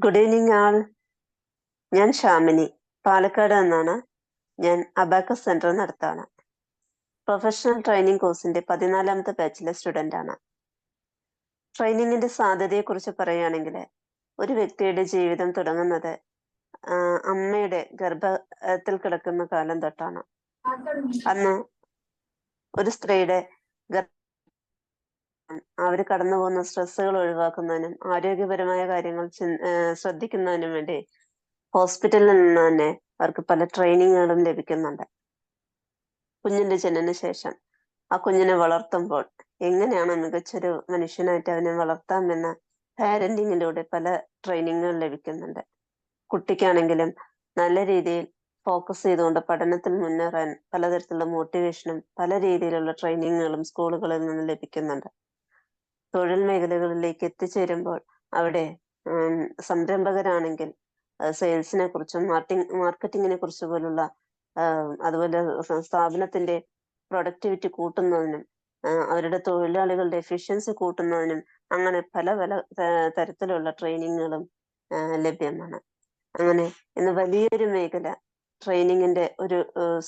Good evening ആൾ. ഞാൻ ഷാമിനി, പാലക്കാട് നിന്നാണ്. ഞാൻ അബാക്കസ് സെന്റർ നടത്താണ്. പ്രൊഫഷണൽ ട്രെയിനിങ് കോഴ്സിന്റെ 14ാമത്തെ ബാച്ചിലെ സ്റ്റുഡന്റ് ആണ്. ട്രെയിനിങ്ങിന്റെ സാധ്യതയെക്കുറിച്ച് പറയുകയാണെങ്കിൽ, ഒരു വ്യക്തിയുടെ ജീവിതം തുടങ്ങുന്നത് അമ്മയുടെ ഗർഭത്തിൽ കിടക്കുന്ന കാലം തൊട്ടാണ്. അന്ന് ഒരു സ്ത്രീയുടെ അവർ കടന്നു പോകുന്ന സ്ട്രെസ്സുകൾ ഒഴിവാക്കുന്നതിനും ആരോഗ്യപരമായ കാര്യങ്ങൾ ശ്രദ്ധിക്കുന്നതിനും വേണ്ടി ഹോസ്പിറ്റലിൽ നിന്ന് തന്നെ അവർക്ക് പല ട്രെയിനിങ്ങുകളും ലഭിക്കുന്നുണ്ട്. കുഞ്ഞിന്റെ ജനന ശേഷം ആ കുഞ്ഞിനെ വളർത്തുമ്പോൾ എങ്ങനെയാണ് മികച്ചൊരു മനുഷ്യനായിട്ട് അവനെ വളർത്താമെന്ന പാരന്റിങ്ങിലൂടെ പല ട്രെയിനിങ്ങുകൾ ലഭിക്കുന്നുണ്ട്. കുട്ടിക്കാണെങ്കിലും നല്ല രീതിയിൽ ഫോക്കസ് ചെയ്തുകൊണ്ട് പഠനത്തിൽ മുന്നേറാൻ പലതരത്തിലുള്ള മോട്ടിവേഷനും പല രീതിയിലുള്ള ട്രെയിനിങ്ങുകളും സ്കൂളുകളിൽ നിന്ന് ലഭിക്കുന്നുണ്ട്. തൊഴിൽ മേഖലകളിലേക്ക് എത്തിച്ചേരുമ്പോൾ അവിടെ സംരംഭകരാണെങ്കിൽ സെയിൽസിനെ കുറിച്ചും മാർക്കറ്റിങ്ങിനെ കുറിച്ച് പോലുള്ള അതുപോലെ സ്ഥാപനത്തിന്റെ പ്രൊഡക്ടിവിറ്റി കൂട്ടുന്നതിനും അവരുടെ തൊഴിലാളികളുടെ എഫിഷ്യൻസി കൂട്ടുന്നതിനും അങ്ങനെ പല പല തരത്തിലുള്ള ട്രെയിനിങ്ങുകളും ലഭ്യമാണ്. അങ്ങനെ ഇന്ന് വലിയൊരു മേഖല ട്രെയിനിങ്ങിന്റെ ഒരു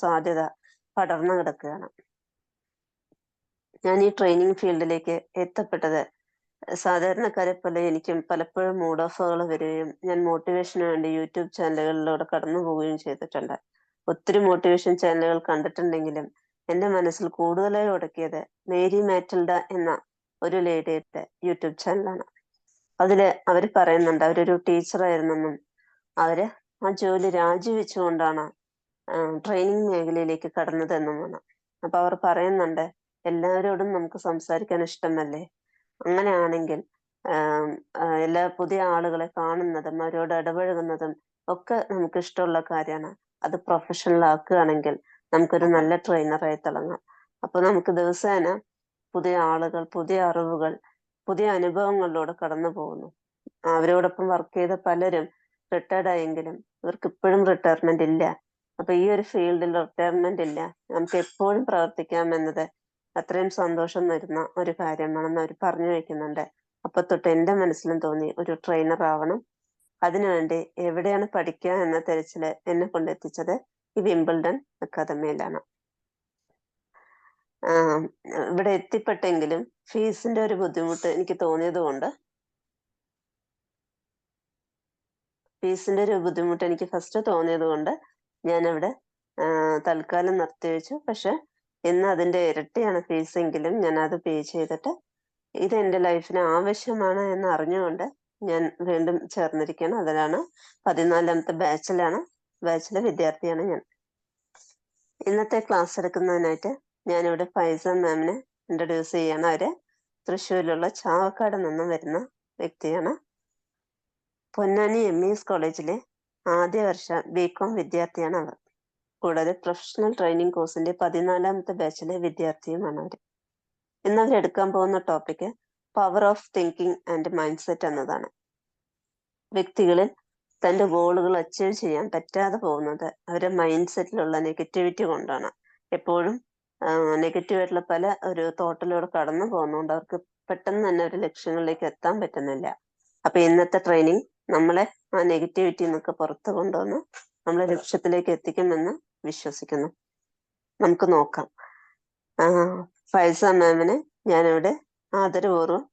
സാധ്യത പടർന്നു കിടക്കുകയാണ്. ഞാൻ ഈ ട്രെയിനിങ് ഫീൽഡിലേക്ക് എത്തപ്പെട്ടത് സാധാരണക്കാരെ പോലെ എനിക്കും പലപ്പോഴും മൂഡ് ഓഫുകൾ വരികയും ഞാൻ മോട്ടിവേഷന് വേണ്ടി യൂട്യൂബ് ചാനലുകളിലൂടെ കടന്നു പോവുകയും ചെയ്തിട്ടുണ്ട്. ഒത്തിരി മോട്ടിവേഷൻ ചാനലുകൾ കണ്ടിട്ടുണ്ടെങ്കിലും എൻ്റെ മനസ്സിൽ കൂടുതലായി ഉടക്കിയത് മേരി മാറ്റിൽഡ എന്ന ഒരു ലേഡിയുടെ യൂട്യൂബ് ചാനലാണ്. അതില് അവർ പറയുന്നുണ്ട് അവരൊരു ടീച്ചറായിരുന്നെന്നും അവര് ആ ജോലി രാജിവെച്ചുകൊണ്ടാണ് ട്രെയിനിങ് മേഖലയിലേക്ക് കടന്നതെന്നുമാണ്. അപ്പൊ അവർ പറയുന്നുണ്ട്, എല്ലാവരോടും നമുക്ക് സംസാരിക്കാൻ ഇഷ്ടമല്ലേ? അങ്ങനെയാണെങ്കിൽ എല്ലാ പുതിയ ആളുകളെ കാണുന്നതും അവരോട് ഇടപഴകുന്നതും ഒക്കെ നമുക്ക് ഇഷ്ടമുള്ള കാര്യമാണ്. അത് പ്രൊഫഷണൽ ആക്കുകയാണെങ്കിൽ നമുക്കൊരു നല്ല ട്രെയിനറായി തിളങ്ങാം. അപ്പൊ നമുക്ക് ദിവസേന പുതിയ ആളുകൾ, പുതിയ അറിവുകൾ, പുതിയ അനുഭവങ്ങളിലൂടെ കടന്നു പോകുന്നു. അവരോടൊപ്പം വർക്ക് ചെയ്ത പലരും റിട്ടയർഡ് ആയെങ്കിലും ഇവർക്ക് ഇപ്പോഴും റിട്ടയർമെന്റ് ഇല്ല. അപ്പൊ ഈ ഒരു ഫീൽഡിൽ റിട്ടയർമെന്റ് ഇല്ല, നമുക്ക് എപ്പോഴും പ്രവർത്തിക്കാം എന്നത് അത്രയും സന്തോഷം തരുന്ന ഒരു കാര്യമാണെന്ന് അവർ പറഞ്ഞു വയ്ക്കുന്നുണ്ട്. അപ്പൊ തൊട്ട് എന്റെ മനസ്സിലും തോന്നി ഒരു ട്രെയിനർ ആവണം. അതിനുവേണ്ടി എവിടെയാണ് പഠിക്കുക എന്ന തിരച്ചില് എന്നെ കൊണ്ടെത്തിച്ചത് ഈ വിംബിൾഡൺ അക്കാദമിയിലാണ്. ഇവിടെ എത്തിപ്പെട്ടെങ്കിലും ഫീസിന്റെ ഒരു ബുദ്ധിമുട്ട് എനിക്ക് തോന്നിയത് കൊണ്ട് എനിക്ക് ഫസ്റ്റ് തോന്നിയത് കൊണ്ട് ഞാനവിടെ തൽക്കാലം നിർത്തിവെച്ചു. പക്ഷെ ഇന്ന് അതിന്റെ ഇരട്ടിയാണ് ഫീസെങ്കിലും ഞാൻ അത് പേ ചെയ്തിട്ട് ഇത് എൻ്റെ ലൈഫിന് ആവശ്യമാണ് എന്ന് അറിഞ്ഞുകൊണ്ട് ഞാൻ വീണ്ടും ചേർന്നിരിക്കുകയാണ്. അതിലാണ് 14ാമത്തെ ബാച്ചിലെ വിദ്യാർത്ഥിയാണ് ഞാൻ. ഇന്നത്തെ ക്ലാസ് എടുക്കുന്നതിനായിട്ട് ഞാനിവിടെ ഫൈസ മാമിനെ ഇൻട്രൊഡ്യൂസ് ചെയ്യാണ്. അവര് തൃശ്ശൂരിലുള്ള ചാവക്കാട് നിന്ന് വരുന്ന വ്യക്തിയാണ്. പൊന്നാനി MES കോളേജിലെ ആദ്യ വർഷ BCom വിദ്യാർത്ഥിയാണ് അവർ. കൂടാതെ പ്രൊഫഷണൽ ട്രെയിനിങ് കോഴ്സിന്റെ 14ാമത്തെ ബാച്ചിലെ വിദ്യാർത്ഥിയുമാണ് അവർ. ഇന്ന് അവരെടുക്കാൻ പോകുന്ന topic power of thinking and mind set എന്നതാണ്. വ്യക്തികളിൽ തന്റെ ഗോളുകൾ അച്ചീവ് ചെയ്യാൻ പറ്റാതെ പോകുന്നത് അവരുടെ മൈൻഡ് സെറ്റിലുള്ള നെഗറ്റിവിറ്റി കൊണ്ടാണ്. എപ്പോഴും നെഗറ്റീവായിട്ടുള്ള പല ഒരു തോട്ടിലൂടെ കടന്നു പോകുന്നതുകൊണ്ട് അവർക്ക് പെട്ടെന്ന് തന്നെ ഒരു ലക്ഷ്യങ്ങളിലേക്ക് എത്താൻ പറ്റുന്നില്ല. അപ്പൊ ഇന്നത്തെ ട്രെയിനിങ് നമ്മളെ ആ നെഗറ്റിവിറ്റി എന്നൊക്കെ പുറത്തു കൊണ്ടുവന്ന് നമ്മളെ ലക്ഷ്യത്തിലേക്ക് എത്തിക്കുമെന്ന് വിശ്വസിക്കുന്നു. നമുക്ക് നോക്കാം. ഫൈസ മാമിനെ ഞാനിവിടെ ആദരപൂർവ്വം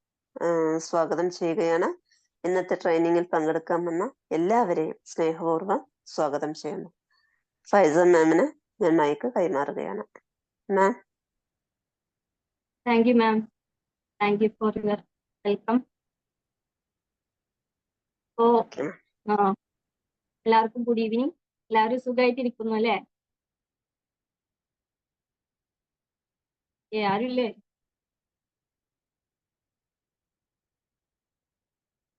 സ്വാഗതം ചെയ്യുകയാണ്. ഇന്നത്തെ ട്രെയിനിങ്ങിൽ പങ്കെടുക്കാൻ വന്ന എല്ലാവരെയും സ്നേഹപൂർവ്വം സ്വാഗതം ചെയ്യുന്നു. ഫൈസ മാമിന് ഞാൻ മൈക്ക് കൈമാറുകയാണ്. Ma'am. Thank you ma'am. Thank you for your welcome. എല്ലാവർക്കും ഗുഡ് ഈവനിങ്. എല്ലാവരും സുഖമായിട്ടിരിക്കുന്നു അല്ലേ? ആരുമില്ലേ?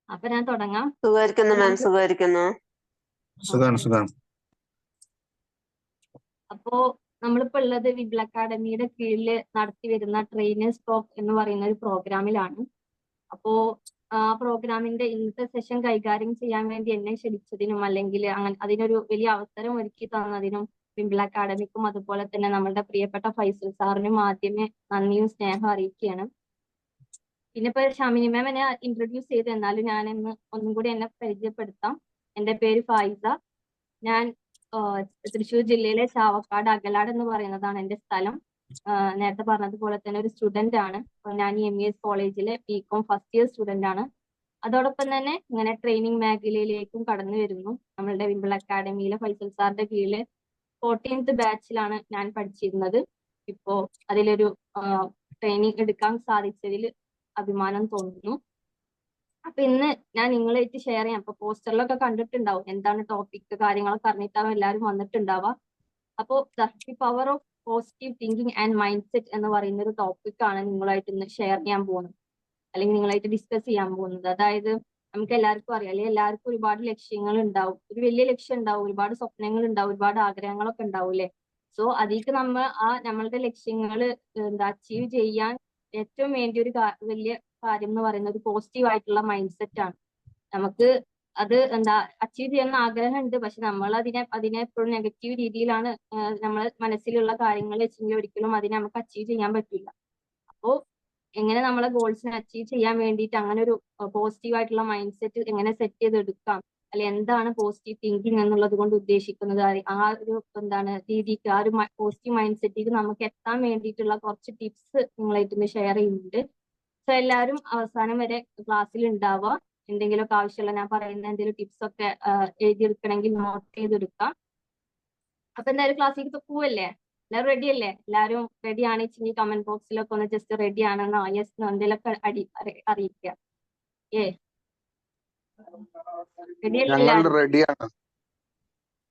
അപ്പൊ ഞാൻ തുടങ്ങാം. സുഖമായിരിക്കുന്നു മാം. സുഖമായിരിക്കുന്നു. അപ്പോ നമ്മളിപ്പോ ഉള്ളത് വിബിൾ അക്കാഡമിയുടെ കീഴിൽ നടത്തി വരുന്ന ട്രെയിനേഴ്സ് ടോക്ക് എന്ന് പറയുന്ന ഒരു പ്രോഗ്രാമിലാണ്. അപ്പോ ആ പ്രോഗ്രാമിന്റെ ഇന്നത്തെ സെഷൻ കൈകാര്യം ചെയ്യാൻ വേണ്ടി എന്നെ ക്ഷണിച്ചതിനും അല്ലെങ്കിൽ അതിനൊരു വലിയ അവസരം ഒരുക്കി തന്നതിനും വിംബിൾ അക്കാഡമിക്കും അതുപോലെ തന്നെ നമ്മളുടെ പ്രിയപ്പെട്ട ഫൈസൽ സാറിനും ആദ്യമേ നന്ദിയും സ്നേഹം അറിയിക്കുകയാണ്. പിന്നെ ഇപ്പൊ ഷാമിനി മാം എന്നെ ഇൻട്രൊഡ്യൂസ് ചെയ്ത്, എന്നാലും ഞാൻ ഇന്ന് ഒന്നും കൂടി എന്നെ പരിചയപ്പെടുത്താം. എൻ്റെ പേര് ഫായിസ. ഞാൻ തൃശ്ശൂർ ജില്ലയിലെ ചാവക്കാട് അകലാട് എന്ന് പറയുന്നതാണ് എൻ്റെ സ്ഥലം. നേരത്തെ പറഞ്ഞതുപോലെ തന്നെ ഒരു സ്റ്റുഡന്റ് ആണ്. ഞാൻ MES കോളേജിലെ BCom ഫസ്റ്റ് ഇയർ സ്റ്റുഡന്റ് ആണ്. അതോടൊപ്പം തന്നെ ഇങ്ങനെ ട്രെയിനിങ് മേഖലയിലേക്കും കടന്നു വരുന്നു. നമ്മളുടെ വിമ്പിൾ അക്കാഡമിയിലെ ഫൈസൽ സാറിന്റെ കീഴിൽ 14th ബാച്ചിലാണ് ഞാൻ പഠിച്ചിരുന്നത്. ഇപ്പോ അതിലൊരു ട്രെയിനിങ് എടുക്കാൻ സാധിച്ചതിൽ അഭിമാനം തോന്നുന്നു. അപ്പൊ ഇന്ന് ഞാൻ നിങ്ങളായിട്ട് ഷെയർ ചെയ്യാം. അപ്പൊ പോസ്റ്ററിലൊക്കെ കണ്ടിട്ടുണ്ടാവും എന്താണ് ടോപ്പിക്, കാര്യങ്ങളൊക്കെ അറിഞ്ഞിട്ടാവും എല്ലാവരും വന്നിട്ടുണ്ടാവുക. അപ്പോൾ the power of positive thinking and mind set എന്ന് പറയുന്ന ഒരു ടോപ്പിക്കാണ് നിങ്ങളായിട്ട് ഇന്ന് ഷെയർ ചെയ്യാൻ പോകുന്നത്, അല്ലെങ്കിൽ നിങ്ങളായിട്ട് ഡിസ്കസ് ചെയ്യാൻ പോകുന്നത്. അതായത് നമുക്ക് എല്ലാവർക്കും അറിയാം, അല്ലെങ്കിൽ എല്ലാവർക്കും ഒരുപാട് ലക്ഷ്യങ്ങൾ ഉണ്ടാവും, ഒരു വലിയ ലക്ഷ്യം ഉണ്ടാവും, ഒരുപാട് സ്വപ്നങ്ങൾ ഉണ്ടാവും, ഒരുപാട് ആഗ്രഹങ്ങളൊക്കെ ഉണ്ടാവും അല്ലേ. സോ അതിലേക്ക് നമ്മളുടെ ലക്ഷ്യങ്ങൾ അച്ചീവ് ചെയ്യാൻ ഏറ്റവും വേണ്ടിയ ഒരു വലിയ കാര്യം എന്ന് പറയുന്നത് ഒരു പോസിറ്റീവ് ആയിട്ടുള്ള മൈൻഡ് സെറ്റ് ആണ്. നമുക്ക് അത് അച്ചീവ് ചെയ്യണമെന്ന് ആഗ്രഹമുണ്ട്, പക്ഷെ നമ്മൾ അതിനെ എപ്പോഴും നെഗറ്റീവ് രീതിയിലാണ് നമ്മളെ മനസ്സിലുള്ള കാര്യങ്ങൾ വെച്ചെങ്കിൽ ഒരിക്കലും അതിനെ നമുക്ക് അച്ചീവ് ചെയ്യാൻ പറ്റില്ല. അപ്പോൾ എങ്ങനെ നമ്മളെ ഗോൾസിനെ അച്ചീവ് ചെയ്യാൻ വേണ്ടിയിട്ട് അങ്ങനെ ഒരു പോസിറ്റീവ് ആയിട്ടുള്ള മൈൻഡ് സെറ്റ് എങ്ങനെ സെറ്റ് ചെയ്തെടുക്കാം, അല്ലെ എന്താണ് പോസിറ്റീവ് തിങ്കിങ് എന്നുള്ളത് കൊണ്ട് ഉദ്ദേശിക്കുന്നത്, ആ ഒരു രീതിക്ക്, ആ ഒരു പോസിറ്റീവ് മൈൻഡ് സെറ്റിലേക്ക് നമുക്ക് എത്താൻ വേണ്ടിയിട്ടുള്ള കുറച്ച് ടിപ്സ് നിങ്ങളായിട്ട് ഷെയർ ചെയ്യുന്നുണ്ട്. സോ എല്ലാവരും അവസാനം വരെ ക്ലാസ്സിൽ ഉണ്ടാവുക. എന്തെങ്കിലുമൊക്കെ ആവശ്യമുള്ള ഞാൻ പറയുന്ന എന്തെങ്കിലും ടിപ്സ് ഒക്കെ എഴുതിയെടുക്കണമെങ്കിൽ നോട്ട് ചെയ്തെടുക്കാം. അപ്പൊ എന്തായാലും ക്ലാസ്സിലേക്ക് പോവല്ലേ? എല്ലാവരും റെഡി അല്ലേ? എല്ലാവരും റെഡി ആണെന്ന് കമന്റ് ബോക്സിലൊക്കെ ഒന്ന് ജസ്റ്റ് റെഡി ആണെന്നോ യെസ് എന്തെങ്കിലുമൊക്കെ അറിയിക്കുക. ഏ റെഡി അല്ലേ ഞങ്ങൾ എല്ലാവരും? റെഡിയാണ്.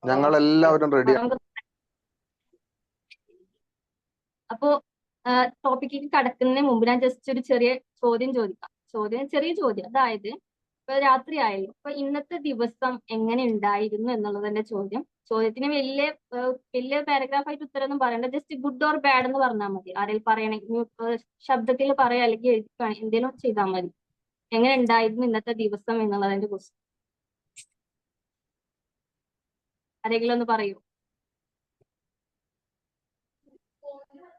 ഞങ്ങൾ എല്ലാവരും റെഡിയാണ്. അപ്പോ ടോപ്പിക്കിലേക്ക് കടക്കുന്നതിന് മുമ്പ് ഞാൻ ജസ്റ്റ് ഒരു ചെറിയ ചോദ്യം ചോദിക്കാം. ചെറിയ ചോദ്യം, അതായത് ഇപ്പൊ രാത്രി ആയല്ലോ, അപ്പൊ ഇന്നത്തെ ദിവസം എങ്ങനെ ഉണ്ടായിരുന്നു എന്നുള്ളത് എന്റെ ചോദ്യം. ചോദ്യത്തിന് വലിയ പാരഗ്രാഫ് ആയിട്ട് ഉത്തരമൊന്നും പറയണ്ട, ജസ്റ്റ് ഗുഡ് ഓർ ബാഡ് എന്ന് പറഞ്ഞാൽ മതി. ആരെങ്കിലും പറയണമെങ്കിൽ ശബ്ദത്തിൽ പറയാം, അല്ലെങ്കിൽ എഴുതി എന്തെങ്കിലും ചെയ്താൽ മതി. എങ്ങനെ ഉണ്ടായിരുന്നു ഇന്നത്തെ ദിവസം എന്നുള്ളത് എന്റെ ക്വസ്റ്റ്യൻ. ആരെങ്കിലും ഒന്ന് പറയൂ.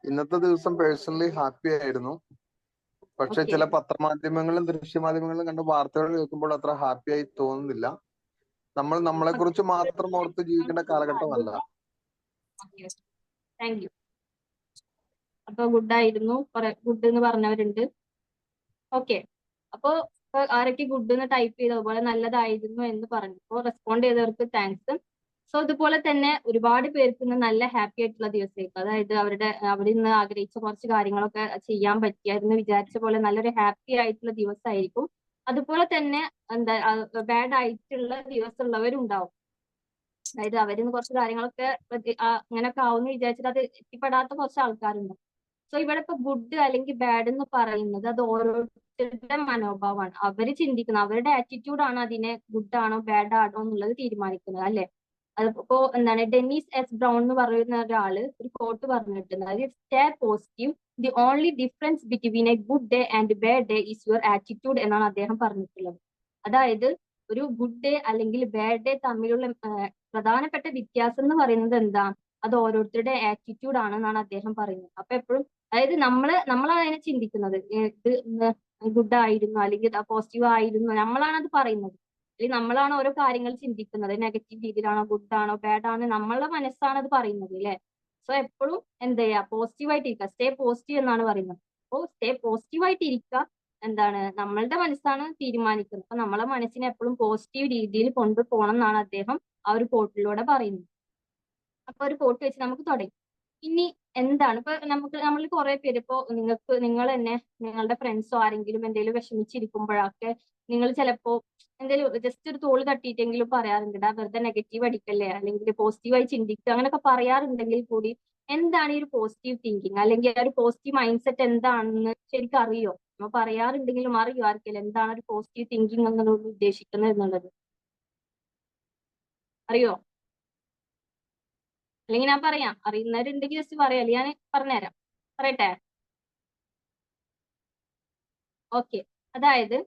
ഇന്നത്തെ ദിവസം പേഴ്സണലി ഹാപ്പി ആയിരുന്നു. പക്ഷെ ചില പത്രമാധ്യമങ്ങളിലും ദൃശ്യമാധ്യമങ്ങളിലും കണ്ട വാർത്തകൾ കേൾക്കുമ്പോൾ അത്ര ഹാപ്പി ആയി തോന്നുന്നില്ല. നമ്മൾ നമ്മളെ കുറിച്ച് മാത്രം ഓർത്ത് ജീവിക്കേണ്ട കാലഘട്ടമല്ല. Thank you. അപ്പൊ ഗുഡായിരുന്നു, ഗുഡ് എന്ന് പറഞ്ഞവരുണ്ട്. ഓക്കെ, അപ്പോ ആരൊക്കെ ഗുഡ് എന്ന് ടൈപ്പ് ചെയ്ത അതുപോലെ നല്ലതായിരുന്നു എന്ന് പറഞ്ഞു. അപ്പോൾ റെസ്പോണ്ട് ചെയ്തവർക്ക് താങ്ക്സ്. സോ ഇതുപോലെ തന്നെ ഒരുപാട് പേർക്ക് ഇന്ന് നല്ല ഹാപ്പി ആയിട്ടുള്ള ദിവസമായിരിക്കും. അതായത് അവിടെ നിന്ന് ആഗ്രഹിച്ച കുറച്ച് കാര്യങ്ങളൊക്കെ ചെയ്യാൻ പറ്റിയായിരുന്നു, വിചാരിച്ച പോലെ നല്ലൊരു ഹാപ്പി ആയിട്ടുള്ള ദിവസമായിരിക്കും. അതുപോലെ തന്നെ ബാഡ് ആയിട്ടുള്ള ദിവസമുള്ളവരും ഉണ്ടാവും. അതായത് അവരിന്ന് കുറച്ച് കാര്യങ്ങളൊക്കെ അങ്ങനെയൊക്കെ ആവുമെന്ന് വിചാരിച്ചിട്ട് അത് എത്തിപ്പെടാത്ത കുറച്ച് ആൾക്കാരുണ്ട്. സോ ഇവിടെ ഇപ്പൊ ഗുഡ് അല്ലെങ്കിൽ ബാഡ് എന്ന് പറയുന്നത് അത് ഓരോരുത്തരുടെ മനോഭാവമാണ്. അവര് ചിന്തിക്കുന്നത്, അവരുടെ ആറ്റിറ്റ്യൂഡാണ് അതിനെ ഗുഡ് ആണോ ബാഡ് ആണോ എന്നുള്ളത് തീരുമാനിക്കുന്നത്, അല്ലെ. അതിപ്പോ ഡെന്നീസ് എസ് ബ്രൗൺ എന്ന് പറയുന്ന ഒരാള് ഒരു കോട്ട് പറഞ്ഞിട്ടുണ്ട്, അതായത് stay positive, the only difference between A good day and bad day is your attitude എന്നാണ് അദ്ദേഹം പറഞ്ഞിട്ടുള്ളത്. അതായത് ഒരു ഗുഡ് ഡേ അല്ലെങ്കിൽ ബാഡ് ഡേ തമ്മിലുള്ള പ്രധാനപ്പെട്ട വ്യത്യാസം എന്ന് പറയുന്നത് എന്താ, അത് ഓരോരുത്തരുടെ ആറ്റിറ്റ്യൂഡ് ആണെന്നാണ് അദ്ദേഹം പറയുന്നത്. അപ്പൊ എപ്പോഴും അതായത് നമ്മളാണ് അതിനെ ചിന്തിക്കുന്നത്, ഇത് ഗുഡ് ആയിരുന്നു അല്ലെങ്കിൽ പോസിറ്റീവ് ആയിരുന്നു, നമ്മളാണ് അത് പറയുന്നത്, അല്ലെങ്കിൽ നമ്മളാണ് ഓരോ കാര്യങ്ങൾ ചിന്തിക്കുന്നത്, നെഗറ്റീവ് രീതിയിലാണോ ഗുഡ് ആണോ ബാഡ് ആണോ നമ്മളുടെ മനസ്സാണ് അത് പറയുന്നത്, അല്ലെ. സോ എപ്പോഴും എന്ത് ചെയ്യാ, പോസിറ്റീവ് ആയിട്ട് ഇരിക്കുക, സ്റ്റേ പോസിറ്റീവ് എന്നാണ് പറയുന്നത്. അപ്പോൾ സ്റ്റേ പോസിറ്റീവ് ആയിട്ട് ഇരിക്കുക, നമ്മളുടെ മനസ്സാണ് തീരുമാനിക്കുന്നത്. അപ്പൊ നമ്മളെ മനസ്സിനെ എപ്പോഴും പോസിറ്റീവ് രീതിയിൽ കൊണ്ടുപോകണം എന്നാണ് അദ്ദേഹം ആ ഒരു കോട്ടിലൂടെ പറയുന്നത്. അപ്പൊ ഒരു കോട്ട് വെച്ച് നമുക്ക് തുടങ്ങി. ഇനി എന്താണ് ഇപ്പൊ നമ്മൾ കുറെ പേര് ഇപ്പോ നിങ്ങൾ തന്നെ നിങ്ങളുടെ ഫ്രണ്ട്സോ ആരെങ്കിലും എന്തെങ്കിലും വിഷമിച്ചിരിക്കുമ്പോഴൊക്കെ നിങ്ങൾ ചിലപ്പോ എന്തെങ്കിലും ജസ്റ്റ് ഒരു തോള് തട്ടിയിട്ടെങ്കിലും പറയാറുണ്ട്, വെറുതെ നെഗറ്റീവ് അടിക്കല്ലേ, അല്ലെങ്കിൽ പോസിറ്റീവായി ചിന്തിക്കുക, അങ്ങനെയൊക്കെ പറയാറുണ്ടെങ്കിൽ കൂടി എന്താണ് ഈ ഒരു പോസിറ്റീവ് തിങ്കിങ് അല്ലെങ്കിൽ ആ ഒരു പോസിറ്റീവ് മൈൻഡ് സെറ്റ് എന്താണെന്ന് ശരിക്കും അറിയോ? നമ്മൾ പറയാറുണ്ടെങ്കിലും അറിയോ ആർക്കെങ്കിലും എന്താണ് ഒരു പോസിറ്റീവ് തിങ്കിങ് എന്നുള്ളത് ഉദ്ദേശിക്കുന്നത് എന്നുള്ളത് അറിയോ? അല്ലെങ്കിൽ ഞാൻ പറയാം, അറിയുന്നവരുണ്ടെങ്കിൽ ജസ്റ്റ് പറയാം, അല്ലെങ്കിൽ ഞാൻ പറഞ്ഞുതരാം. പറയട്ടെ? ഓക്കെ, അതായത്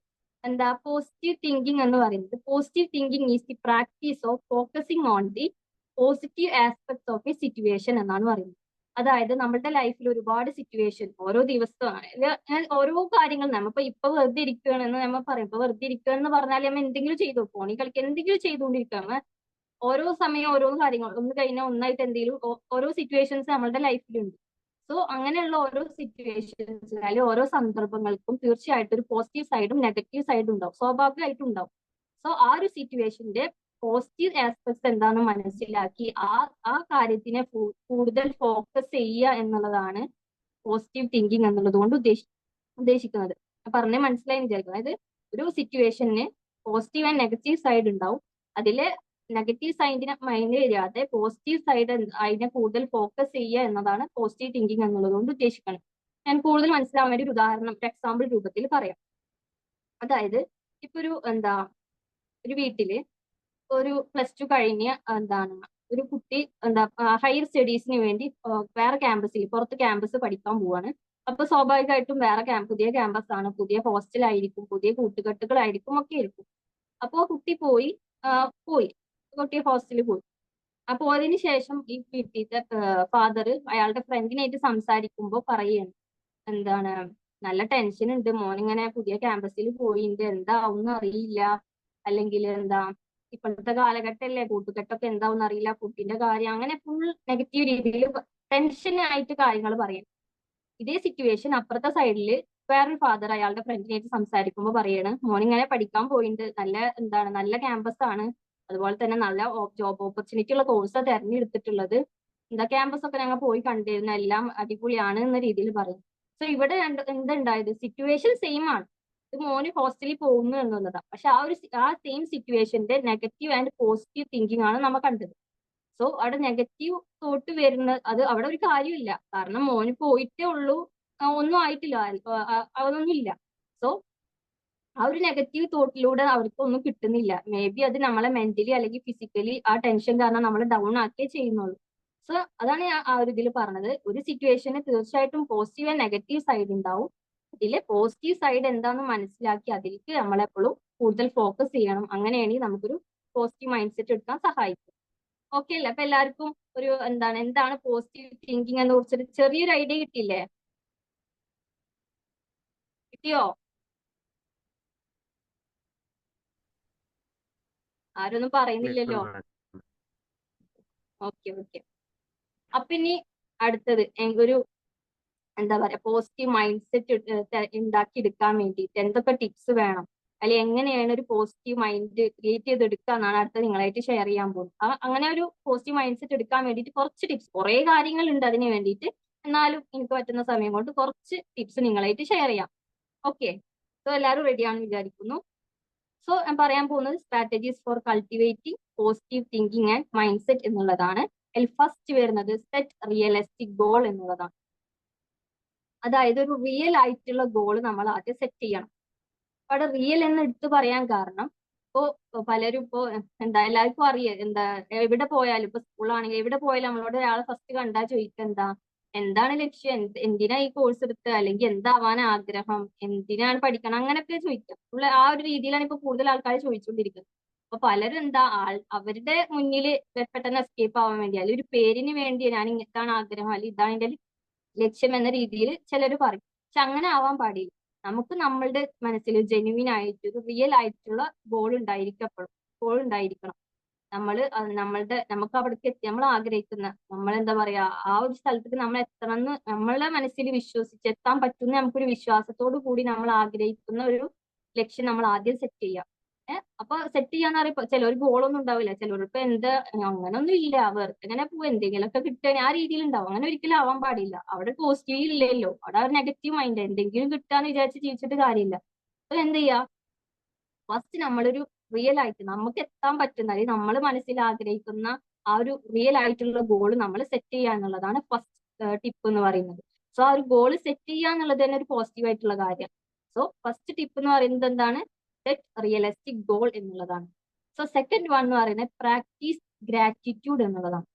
പോസിറ്റീവ് തിങ്കിങ് എന്ന് പറയുന്നത്, positive thinking is the practice of focusing on the positive aspects of A situation എന്നാണ് പറയുന്നത്. അതായത് നമ്മുടെ ലൈഫിൽ ഒരുപാട് സിറ്റുവേഷൻ ഓരോ ദിവസവും ഞാൻ ഓരോ കാര്യങ്ങൾ നമ്മളിപ്പോ ഇപ്പൊ വെറുതെ ഇരിക്കുകയാണെന്ന് നമ്മൾ പറയും. ഇപ്പൊ വെറുതെ ഇരിക്കുകയെന്ന് പറഞ്ഞാൽ നമ്മൾ എന്തെങ്കിലും ചെയ്തു ഫോണിൽ കളിക്കുക എന്തെങ്കിലും ചെയ്തുകൊണ്ടിരിക്കുകയാണ്. ഓരോ സമയം ഓരോ കാര്യങ്ങൾ ഒന്ന് കഴിഞ്ഞാൽ ഒന്നായിട്ട് എന്തെങ്കിലും ഓരോ സിറ്റുവേഷൻസ് നമ്മളുടെ ലൈഫിലുണ്ട്. സോ അങ്ങനെയുള്ള ഓരോ സിറ്റുവേഷൻസ് അല്ലെങ്കിൽ ഓരോ സന്ദർഭങ്ങൾക്കും തീർച്ചയായിട്ടും ഒരു പോസിറ്റീവ് സൈഡും നെഗറ്റീവ് സൈഡും ഉണ്ടാവും, സ്വാഭാവികമായിട്ടും ഉണ്ടാവും. സോ ആ ഒരു സിറ്റുവേഷന്റെ പോസിറ്റീവ് ആസ്പെക്ട്സ് എന്താണെന്ന് മനസ്സിലാക്കി ആ കാര്യത്തിനെ കൂടുതൽ ഫോക്കസ് ചെയ്യുക എന്നുള്ളതാണ് പോസിറ്റീവ് തിങ്കിങ് എന്നുള്ളത് കൊണ്ട് ഉദ്ദേശിക്കുന്നത്. പറഞ്ഞ് മനസ്സിലായി വിചാരിക്കും. അതായത് ഒരു സിറ്റുവേഷന് പോസിറ്റീവ് ആൻഡ് നെഗറ്റീവ് സൈഡ് ഉണ്ടാവും. അതിലെ നെഗറ്റീവ് സൈഡിനെ മൈൻഡ് ചെയ്യാതെ പോസിറ്റീവ് സൈഡ് അതിനെ കൂടുതൽ ഫോക്കസ് ചെയ്യുക എന്നതാണ് പോസിറ്റീവ് തിങ്കിങ് എന്നുള്ളത് കൊണ്ട് ഉദ്ദേശിക്കുന്നത്. ഞാൻ കൂടുതൽ മനസ്സിലാവാൻ വേണ്ടി ഒരു ഉദാഹരണം, ഒരു എക്സാമ്പിൾ രൂപത്തിൽ പറയാം. അതായത് ഇപ്പൊ ഒരു വീട്ടില് ഒരു +2 കഴിഞ്ഞ് ഒരു കുട്ടി ഹയർ സ്റ്റഡീസിന് വേണ്ടി വേറെ ക്യാമ്പസിൽ പുറത്ത് ക്യാമ്പസ് പഠിക്കാൻ പോവാണ്. അപ്പൊ സ്വാഭാവികമായിട്ടും വേറെ പുതിയ ക്യാമ്പസ് ആണ്, പുതിയ ഹോസ്റ്റലായിരിക്കും, പുതിയ കൂട്ടുകെട്ടുകളായിരിക്കും ഒക്കെ ആയിരിക്കും. അപ്പോ കുട്ടി പോയി കുട്ടി ഹോസ്റ്റലിൽ പോയി. അപ്പൊ അതിന് ശേഷം ഈ വീട്ടിലത്തെ ഫാദർ അയാളുടെ ഫ്രണ്ടിനായിട്ട് സംസാരിക്കുമ്പോൾ പറയുകയാണ്, നല്ല ടെൻഷൻ ഉണ്ട്, മോനിങ്ങനെ പുതിയ ക്യാമ്പസിൽ പോയിണ്ട്, എന്താവും അറിയില്ല, അല്ലെങ്കിൽ ഇപ്പോഴത്തെ കാലഘട്ടമല്ലേ, കൂട്ടുകെട്ടൊക്കെ എന്താവും അറിയില്ല, കുട്ടീന്റെ കാര്യം, അങ്ങനെ ഫുൾ നെഗറ്റീവ് രീതിയിൽ ടെൻഷനായിട്ട് കാര്യങ്ങൾ പറയും. ഇതേ സിറ്റുവേഷൻ അപ്പുറത്തെ സൈഡിൽ വേറൊരു ഫാദർ അയാളുടെ ഫ്രണ്ടിനായിട്ട് സംസാരിക്കുമ്പോൾ പറയാണ്, മോനിങ്ങനെ പഠിക്കാൻ പോയിണ്ട്, നല്ല ക്യാമ്പസ് ആണ്, അതുപോലെ തന്നെ നല്ല ജോബ് ഓപ്പർച്യൂണിറ്റി ഉള്ള കോഴ്സാണ് തെരഞ്ഞെടുത്തിട്ടുള്ളത്, ക്യാമ്പസ് ഒക്കെ ഞങ്ങൾ പോയി കണ്ടിരുന്നു, എല്ലാം അടിപൊളിയാണ് എന്ന രീതിയിൽ പറയും. സോ ഇവിടെ എന്തുണ്ടായത്, സിറ്റുവേഷൻ സെയിം ആണ്, ഇത് മോന് ഹോസ്റ്റലിൽ പോകുന്നു എന്നുള്ളതാണ്. പക്ഷെ ആ സെയിം സിറ്റുവേഷന്റെ നെഗറ്റീവ് ആൻഡ് പോസിറ്റീവ് തിങ്കിങ് ആണ് നമ്മൾ കണ്ടത്. സോ അവിടെ നെഗറ്റീവ് തോട്ട് അത് അവിടെ ഒരു കാര്യമില്ല, കാരണം മോന് പോയിട്ടേ ഉള്ളൂ, ഒന്നും ആയിട്ടില്ല, അതൊന്നും ഇല്ല. സോ ആ ഒരു നെഗറ്റീവ് തോട്ടിലൂടെ അവർക്കൊന്നും കിട്ടുന്നില്ല. മേ ബി അത് നമ്മളെ മെന്റലി അല്ലെങ്കിൽ ഫിസിക്കലി ആ ടെൻഷൻ കാരണം നമ്മൾ ഡൗൺ ആക്കിയേ ചെയ്യുന്നുള്ളൂ. സോ അതാണ് ഞാൻ ആ ഒരു ഇതിൽ പറഞ്ഞത്. ഒരു സിറ്റുവേഷന് തീർച്ചയായിട്ടും പോസിറ്റീവ് ആൻഡ് നെഗറ്റീവ് സൈഡ് ഉണ്ടാവും. ഇതിലെ പോസിറ്റീവ് സൈഡ് എന്താണെന്ന് മനസ്സിലാക്കി അതിലേക്ക് നമ്മളെപ്പോഴും കൂടുതൽ ഫോക്കസ് ചെയ്യണം. അങ്ങനെയാണെങ്കിൽ നമുക്കൊരു പോസിറ്റീവ് മൈൻഡ് സെറ്റ് എടുക്കാൻ സഹായിക്കും. ഓക്കെ അല്ലേ? അപ്പൊ എല്ലാവർക്കും ഒരു എന്താണ് പോസിറ്റീവ് തിങ്കിങ് എന്ന് കുറിച്ചൊരു ചെറിയൊരു ഐഡിയ കിട്ടിയില്ലേ? കിട്ടിയോ? ആരൊന്നും പറയുന്നില്ലല്ലോ. ഓക്കെ. അപ്പൊ ഇനി അടുത്തത് ഒരു പോസിറ്റീവ് മൈൻഡ് സെറ്റ് ഉണ്ടാക്കി എടുക്കാൻ വേണ്ടിയിട്ട് എന്തൊക്കെ ടിപ്സ് വേണം, അല്ലെങ്കിൽ എങ്ങനെയാണ് ഒരു പോസിറ്റീവ് മൈൻഡ് ക്രിയേറ്റ് ചെയ്തെടുക്കുക എന്നാണ് അടുത്ത നിങ്ങളായിട്ട് ഷെയർ ചെയ്യാൻ പോകുന്നത്. അങ്ങനെ ഒരു പോസിറ്റീവ് മൈൻഡ് സെറ്റ് എടുക്കാൻ വേണ്ടിയിട്ട് കുറച്ച് ടിപ്സ്, കുറേ കാര്യങ്ങളുണ്ട് അതിന് വേണ്ടിയിട്ട്, എന്നാലും എനിക്ക് പറ്റുന്ന സമയം കൊണ്ട് കുറച്ച് ടിപ്സ് നിങ്ങളായിട്ട് ഷെയർ ചെയ്യാം. ഓക്കെ, സോ എല്ലാവരും റെഡിയാണെന്ന് വിചാരിക്കുന്നു. സോ ഞാൻ പറയാൻ പോകുന്നത് strategies four cultivating positive thinking and mind set എന്നുള്ളതാണ്. അതിൽ ഫസ്റ്റ് വരുന്നത് സെറ്റ് റിയലിസ്റ്റിക് ഗോൾ എന്നുള്ളതാണ്. അതായത് ഒരു റിയൽ ആയിട്ടുള്ള ഗോൾ നമ്മൾ ആദ്യം സെറ്റ് ചെയ്യണം. അവിടെ റിയൽ എന്ന് എടുത്തു പറയാൻ കാരണം, പലരും എല്ലാവർക്കും അറിയാം, എവിടെ പോയാലും, ഇപ്പൊ സ്കൂളാണെങ്കിൽ എവിടെ പോയാലും നമ്മളോട് ഒരാളെ ഫസ്റ്റ് കണ്ടാൽ ചോദിക്കുക എന്താണ് ലക്ഷ്യം, എന്തിനാ ഈ കോഴ്സ് എടുത്ത്, അല്ലെങ്കിൽ എന്താവാൻ ആഗ്രഹം, എന്തിനാണ് പഠിക്കണം, അങ്ങനെയൊക്കെ ചോദിക്കാം. ആ ഒരു രീതിയിലാണ് ഇപ്പൊ കൂടുതൽ ആൾക്കാർ ചോദിച്ചുകൊണ്ടിരിക്കുന്നത്. അപ്പൊ പലരും അവരുടെ മുന്നിൽ പെട്ടെന്ന് എസ്കേപ്പ് ആവാൻ വേണ്ടി, അല്ലെങ്കിൽ ഒരു പേരിന് വേണ്ടി ഞാൻ ഇതാണ് ആഗ്രഹം അല്ലെങ്കിൽ ഇതാണ് എന്റെ ലക്ഷ്യം എന്ന രീതിയിൽ ചിലർ പറയും. പക്ഷെ അങ്ങനെ ആവാൻ പാടില്ല. നമുക്ക് നമ്മളുടെ മനസ്സിൽ ജെന്യുവിൻ ആയിട്ട് ഒരു റിയൽ ആയിട്ടുള്ള ഗോൾ ഉണ്ടായിരിക്കണം. നമുക്ക് അവിടേക്ക് എത്തി, നമ്മൾ ആഗ്രഹിക്കുന്ന, പറയാ, ആ ഒരു സ്ഥലത്തേക്ക് നമ്മൾ എത്തണമെന്ന് നമ്മളുടെ മനസ്സിൽ വിശ്വസിച്ച് എത്താൻ പറ്റുന്ന, നമുക്കൊരു വിശ്വാസത്തോടു കൂടി നമ്മൾ ആഗ്രഹിക്കുന്ന ഒരു ലക്ഷ്യം നമ്മൾ ആദ്യം സെറ്റ് ചെയ്യാം. അപ്പൊ സെറ്റ് ചെയ്യാന്ന് പറയുമ്പോ ചിലർ ഗോളൊന്നും ഉണ്ടാവില്ല, ചിലർക്ക് അങ്ങനൊന്നും ഇല്ല, വെറുതെ ഇങ്ങനെ പോവും, എന്തെങ്കിലുമൊക്കെ കിട്ടാൻ ആ രീതിയിൽ ഉണ്ടാവും. അങ്ങനെ ഒരിക്കലും ആവാൻ പാടില്ല. അവിടെ പോസിറ്റീവ് ഇല്ലല്ലോ, അവിടെ ഒരു നെഗറ്റീവ് മൈൻഡ്, എന്തെങ്കിലും കിട്ടാന്ന് വിചാരിച്ച് ജീവിച്ചിട്ട് കാര്യമില്ല. അപ്പൊ എന്ത് ചെയ്യാ, ഫസ്റ്റ് നമ്മളൊരു റിയൽ ആയിട്ട് നമുക്ക് എത്താൻ പറ്റുന്ന, അല്ലെങ്കിൽ നമ്മൾ മനസ്സിൽ ആഗ്രഹിക്കുന്ന ആ ഒരു റിയൽ ആയിട്ടുള്ള ഗോൾ നമ്മൾ സെറ്റ് ചെയ്യുക എന്നുള്ളതാണ് ഫസ്റ്റ് ടിപ്പ് എന്ന് പറയുന്നത്. സോ ആ ഒരു ഗോൾ സെറ്റ് ചെയ്യുക എന്നുള്ളത് തന്നെ ഒരു പോസിറ്റീവ് ആയിട്ടുള്ള കാര്യം. സോ ഫസ്റ്റ് ടിപ്പ് എന്ന് പറയുന്നത് എന്താണ്, സെറ്റ് റിയലിസ്റ്റിക് ഗോൾ എന്നുള്ളതാണ്. സോ സെക്കൻഡ് വൺ എന്ന് പറയുന്നത് പ്രാക്ടീസ് ഗ്രാറ്റിറ്റ്യൂഡ് എന്നുള്ളതാണ്.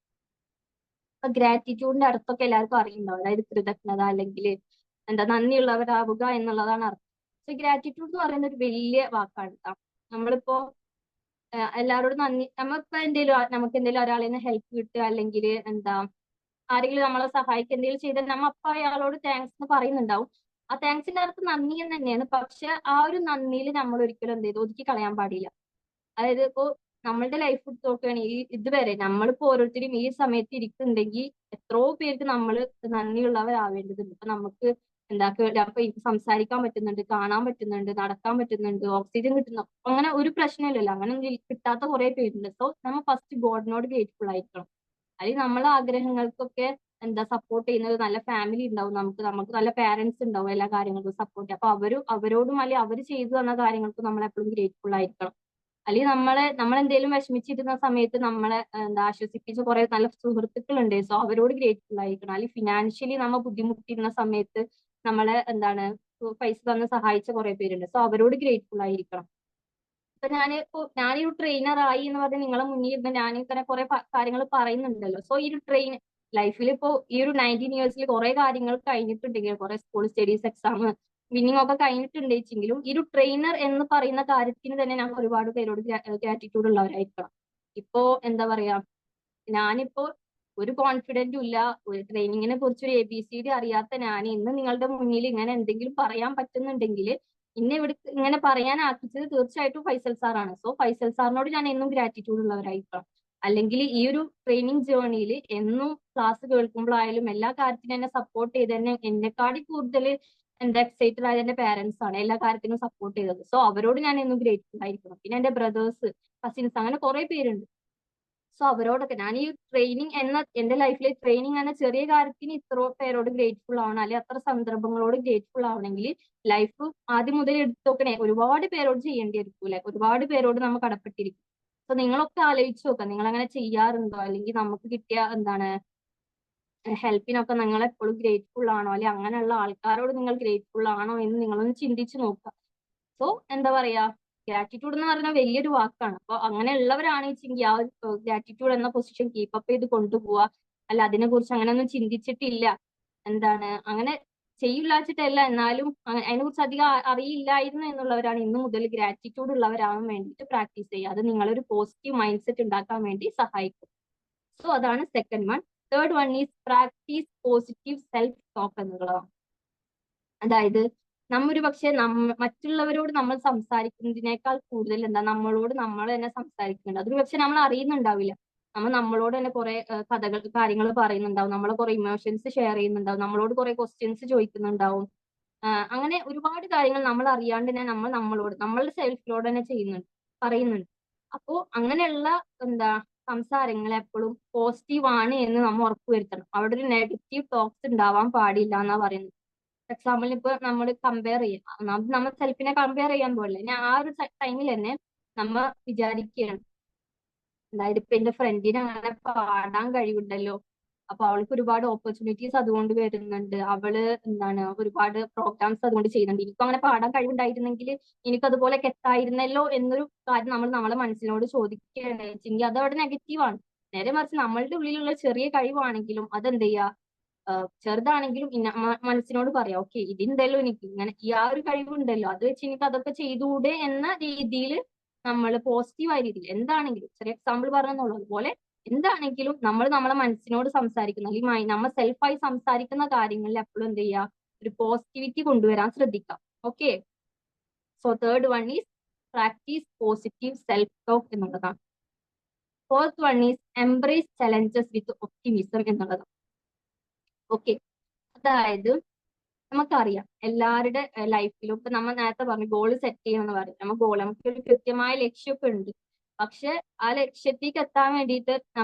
അപ്പൊ ഗ്രാറ്റിറ്റ്യൂഡിന്റെ അർത്ഥമൊക്കെ എല്ലാവർക്കും അറിയുന്നുണ്ടാവും. അതായത് കൃതജ്ഞത, അല്ലെങ്കിൽ നന്ദിയുള്ളവരാവുക എന്നുള്ളതാണ് അർത്ഥം. സോ ഗ്രാറ്റിറ്റ്യൂഡ് എന്ന് പറയുന്ന ഒരു വലിയ വാക്കാണ്. നമ്മളിപ്പോ എല്ലാവരോടും നന്ദി, നമുക്ക് എന്തെങ്കിലും ഒരാളിൽ നിന്ന് ഹെൽപ്പ് കിട്ടുക, അല്ലെങ്കിൽ ആരെങ്കിലും നമ്മളെ സഹായിക്കുക എന്തെങ്കിലും ചെയ്താൽ നമ്മ അപ്പൊ അയാളോട് താങ്ക്സ് എന്ന് പറയുന്നുണ്ടാവും. ആ താങ്ക്സിന്റെ അർത്ഥം നന്ദി എന്ന് തന്നെയാണ്. പക്ഷെ ആ ഒരു നന്ദിയിൽ നമ്മൾ ഒരിക്കലും എന്ത് ചെയ്തു ഒതുക്കി കളയാൻ പാടില്ല. അതായത് ഇപ്പോ നമ്മളുടെ ലൈഫ് എടുത്ത് നോക്കുകയാണെങ്കിൽ ഇതുവരെ നമ്മളിപ്പോ ഓരോരുത്തരും ഈ സമയത്ത് ഇരിക്കുന്നുണ്ടെങ്കിൽ എത്രയോ പേർക്ക് നമ്മൾ നന്ദിയുള്ളവരാവേണ്ടതുണ്ട്. ഇപ്പൊ നമുക്ക് അപ്പൊ എനിക്ക് സംസാരിക്കാൻ പറ്റുന്നുണ്ട്, കാണാൻ പറ്റുന്നുണ്ട്, നടക്കാൻ പറ്റുന്നുണ്ട്, ഓക്സിജൻ കിട്ടുന്നു, അങ്ങനെ ഒരു പ്രശ്നമില്ലല്ലോ. അങ്ങനെ ഒന്നും കിട്ടാത്ത കുറെ പേരുണ്ട്. സോ നമ്മൾ ഫസ്റ്റ് ഗോഡിനോട് ഗ്രേറ്റ്ഫുൾ ആയിരിക്കണം. അല്ലെങ്കിൽ നമ്മളെ ആഗ്രഹങ്ങൾക്കൊക്കെ സപ്പോർട്ട് ചെയ്യുന്ന ഒരു നല്ല ഫാമിലി ഉണ്ടാവും, നമുക്ക് നല്ല പാരന്റ്സ് ഉണ്ടാവും, എല്ലാ കാര്യങ്ങൾക്കും സപ്പോർട്ട്. അപ്പൊ അവരോടും അല്ലെങ്കിൽ അവർ ചെയ്തു തന്ന കാര്യങ്ങൾക്കും നമ്മൾ എപ്പോഴും ഗ്രേറ്റ്ഫുൾ ആയിരിക്കണം. അല്ലെങ്കിൽ നമ്മളെന്തെങ്കിലും വിഷമിച്ചിരുന്ന സമയത്ത് നമ്മളെ ആശ്വസിപ്പിച്ച കുറെ നല്ല സുഹൃത്തുക്കളുണ്ട്. സോ അവരോട് ഗ്രേറ്റ്ഫുൾ ആയിരിക്കണം. അല്ലെങ്കിൽ ഫിനാൻഷ്യലി നമ്മൾ ബുദ്ധിമുട്ടിയിരുന്ന സമയത്ത് നമ്മളെ പൈസ തന്ന് സഹായിച്ച കുറെ പേരുണ്ട്. സോ അവരോട് ഗ്രേറ്റ്ഫുൾ ആയിരിക്കണം. ഇപ്പൊ ഞാനൊരു ട്രെയിനർ ആയി എന്ന് പറഞ്ഞ് നിങ്ങളെ മുന്നിൽ ഇരുന്ന് ഞാൻ ഇങ്ങനെ കുറെ കാര്യങ്ങൾ പറയുന്നുണ്ടല്ലോ. സോ ഈ ഒരു ലൈഫിൽ ഇപ്പോ ഈ ഒരു 19 ഇയേഴ്സിൽ കുറെ കാര്യങ്ങൾ കഴിഞ്ഞിട്ടുണ്ടെങ്കിൽ, കുറെ സ്കൂൾ സ്റ്റഡീസ്, എക്സാം, വിന്നിങ് ഒക്കെ കഴിഞ്ഞിട്ടുണ്ടെങ്കിലും ഈ ഒരു ട്രെയിനർ എന്ന് പറയുന്ന കാര്യത്തിന് തന്നെ ഞാൻ ഒരുപാട് പേരോട് ഗ്രാറ്റിറ്റ്യൂഡ് ഉള്ളവരായിരിക്കണം. ഇപ്പോ എന്താ പറയാ, ഞാനിപ്പോ ഒരു കോൺഫിഡന്റും ഇല്ല, ഒരു ട്രെയിനിങ്ങിനെ കുറിച്ച് ഒരു ABCD അറിയാത്ത ഞാൻ ഇന്ന് നിങ്ങളുടെ മുന്നിൽ ഇങ്ങനെ എന്തെങ്കിലും പറയാൻ പറ്റുന്നുണ്ടെങ്കിൽ ഇന്നെ ഇവിടെ ഇങ്ങനെ പറയാൻ ആക്കിച്ചത് തീർച്ചയായിട്ടും ഫൈസൽ സാറാണ്. സോ ഫൈസൽ സാറിനോട് ഞാൻ എന്നും ഗ്രാറ്റിറ്റ്യൂഡ് ഉള്ളവരായിരിക്കണം. അല്ലെങ്കിൽ ഈ ഒരു ട്രെയിനിങ് ജേർണിയിൽ എന്നും ക്ലാസ് കേൾക്കുമ്പോഴായാലും എല്ലാ കാര്യത്തിനും എന്നെ സപ്പോർട്ട് ചെയ്ത് എന്നെക്കാട്ടി കൂടുതൽ എക്സൈറ്റഡ് ആയത് എന്റെ പാരന്റ്സ് ആണ്, എല്ലാ കാര്യത്തിനും സപ്പോർട്ട് ചെയ്തത്. സോ അവരോട് ഞാൻ എന്നും ഗ്രേറ്റ്ഫുൾ ആയിരിക്കണം. പിന്നെ എന്റെ ബ്രദേഴ്സ്, കസിൻസ്, അങ്ങനെ കുറെ പേരുണ്ട്. സോ അവരോടൊക്കെ ഞാൻ ഈ ട്രെയിനിങ് എന്റെ ലൈഫിൽ ട്രെയിനിങ് എന്ന ചെറിയ കാര്യത്തിന് ഇത്ര പേരോട് ഗ്രേറ്റ്ഫുൾ ആവണം, അല്ലെങ്കിൽ അത്ര സന്ദർഭങ്ങളോട് ഗ്രേറ്റ്ഫുൾ ആവണമെങ്കിൽ ലൈഫ് ആദ്യം മുതൽ എടുത്തു നോക്കണേ ഒരുപാട് പേരോട് ചെയ്യേണ്ടി ആയിരിക്കും, ഒരുപാട് പേരോട് നമ്മൾ കടപ്പെട്ടിരിക്കും. സോ നിങ്ങളൊക്കെ ആലോചിച്ച് നോക്കാം, നിങ്ങൾ അങ്ങനെ ചെയ്യാറുണ്ടോ? അല്ലെങ്കിൽ നമുക്ക് കിട്ടിയ ഹെൽപ്പിനൊക്കെ നിങ്ങൾ എപ്പോഴും ഗ്രേറ്റ്ഫുൾ ആണോ? അല്ലെങ്കിൽ അങ്ങനെയുള്ള ആൾക്കാരോട് നിങ്ങൾ ഗ്രേറ്റ്ഫുൾ ആണോ എന്ന് നിങ്ങളൊന്ന് ചിന്തിച്ച് നോക്കുക. സോ എന്താ പറയാ, ഗ്രാറ്റിറ്റ്യൂഡ് എന്ന് പറഞ്ഞാൽ വലിയൊരു വാക്കാണ്. അപ്പൊ അങ്ങനെയുള്ളവരാണ് വെച്ചെങ്കിൽ ആ ഗ്രാറ്റിറ്റ്യൂഡ് എന്ന പൊസിഷൻ കീപ്പപ്പ് ചെയ്ത് കൊണ്ടുപോവുക. അല്ല അതിനെ കുറിച്ച് അങ്ങനെ ഒന്നും ചിന്തിച്ചിട്ടില്ല, അങ്ങനെ ചെയ്യില്ലാച്ചിട്ടല്ല, എന്നാലും അതിനെ കുറിച്ച് അധികം അറിയില്ലായിരുന്നു എന്നുള്ളവരാണ് ഇന്നു മുതൽ ഗ്രാറ്റിറ്റ്യൂഡ് ഉള്ളവരാവാൻ വേണ്ടിയിട്ട് പ്രാക്ടീസ് ചെയ്യുക. അത് നിങ്ങളൊരു പോസിറ്റീവ് മൈൻഡ് സെറ്റ് ഉണ്ടാക്കാൻ വേണ്ടി സഹായിക്കും. സോ അതാണ് second one. Third one is practice positive self talk എന്നുള്ളതാണ്. അതായത് നമ്മൊരു പക്ഷെ മറ്റുള്ളവരോട് നമ്മൾ സംസാരിക്കുന്നതിനേക്കാൾ കൂടുതൽ നമ്മളോട് നമ്മൾ തന്നെ സംസാരിക്കുന്നുണ്ട്. അതൊരു പക്ഷെ നമ്മൾ അറിയുന്നുണ്ടാവില്ല. നമ്മളോട് തന്നെ കുറെ കാര്യങ്ങൾ പറയുന്നുണ്ടാവും, നമ്മളെ കുറെ ഇമോഷൻസ് ഷെയർ ചെയ്യുന്നുണ്ടാവും, നമ്മളോട് കുറെ ക്വസ്റ്റ്യൻസ് ചോദിക്കുന്നുണ്ടാവും. അങ്ങനെ ഒരുപാട് കാര്യങ്ങൾ നമ്മൾ അറിയാണ്ട് തന്നെ നമ്മളുടെ സെൽഫിനോട് തന്നെ പറയുന്നുണ്ട്. അപ്പോ അങ്ങനെയുള്ള സംസാരങ്ങൾ എപ്പോഴും പോസിറ്റീവ് ആണ് എന്ന് നമ്മൾ ഉറപ്പുവരുത്തണം. അവിടെ ഒരു നെഗറ്റീവ് ടോക്സ് ഉണ്ടാവാൻ പാടില്ല എന്നാ പറയുന്നത്. എക്സാമ്പിളിന് ഇപ്പൊ നമ്മൾ കമ്പയർ ചെയ്യാം, നമ്മൾ സെൽഫിനെ കമ്പയർ ചെയ്യാൻ പോലല്ലേ, ഞാൻ ആ ഒരു ടൈമിൽ തന്നെ നമ്മ വിചാരിക്കുകയാണ്, അതായത് ഇപ്പൊ എന്റെ ഫ്രണ്ടിന് അങ്ങനെ പാടാൻ കഴിവുണ്ടല്ലോ, അപ്പൊ അവൾക്ക് ഒരുപാട് ഓപ്പർച്യൂണിറ്റീസ് അതുകൊണ്ട് വരുന്നുണ്ട്, അവള് ഒരുപാട് പ്രോഗ്രാംസ് അതുകൊണ്ട് ചെയ്യുന്നുണ്ട്, എനിക്കും അങ്ങനെ പാടാൻ കഴിവുണ്ടായിരുന്നെങ്കിൽ എനിക്ക് അതുപോലെയൊക്കെ എത്തായിരുന്നല്ലോ എന്നൊരു കാര്യം നമ്മളെ മനസ്സിനോട് ചോദിക്കുകയാണ് വെച്ചെങ്കിൽ അത് അവിടെ നെഗറ്റീവാണ്. നേരെ മറിച്ച് നമ്മളുടെ ഉള്ളിലുള്ള ചെറിയ കഴിവാണെങ്കിലും അതെന്ത് ചെയ്യുക, ചെറുതാണെങ്കിലും മനസ്സിനോട് പറയാം, ഓക്കെ ഇതുണ്ടല്ലോ എനിക്ക്, ഇങ്ങനെ ഈ ആ ഒരു കഴിവുണ്ടല്ലോ, അത് വെച്ച് എനിക്ക് അതൊക്കെ ചെയ്തുകൂടെ എന്ന രീതിയിൽ നമ്മൾ പോസിറ്റീവായ രീതിയിൽ എന്താണെങ്കിലും, ചെറിയ എക്സാമ്പിൾ പറഞ്ഞെന്നുള്ളൂ, അതുപോലെ എന്താണെങ്കിലും നമ്മൾ നമ്മളെ മനസ്സിനോട് സംസാരിക്കുന്ന അല്ലെങ്കിൽ നമ്മൾ സെൽഫായി സംസാരിക്കുന്ന കാര്യങ്ങളിൽ എപ്പോഴും എന്ത് ചെയ്യുക, ഒരു പോസിറ്റിവിറ്റി കൊണ്ടുവരാൻ ശ്രദ്ധിക്കാം. Okay, so third one is practice positive self talk എന്നുള്ളതാണ്. Fourth one is embrace challenges with optimism എന്നുള്ളതാണ്. ഓക്കെ, അതായത് നമുക്കറിയാം എല്ലാവരുടെ ലൈഫിലും ഇപ്പൊ നമ്മൾ നേരത്തെ പറഞ്ഞു ഗോൾ സെറ്റ് ചെയ്യണമെന്ന് പറയും. നമുക്കൊരു കൃത്യമായ ലക്ഷ്യമൊക്കെ ഉണ്ട്. പക്ഷെ ആ ലക്ഷ്യത്തേക്ക് എത്താൻ വേണ്ടിയിട്ട്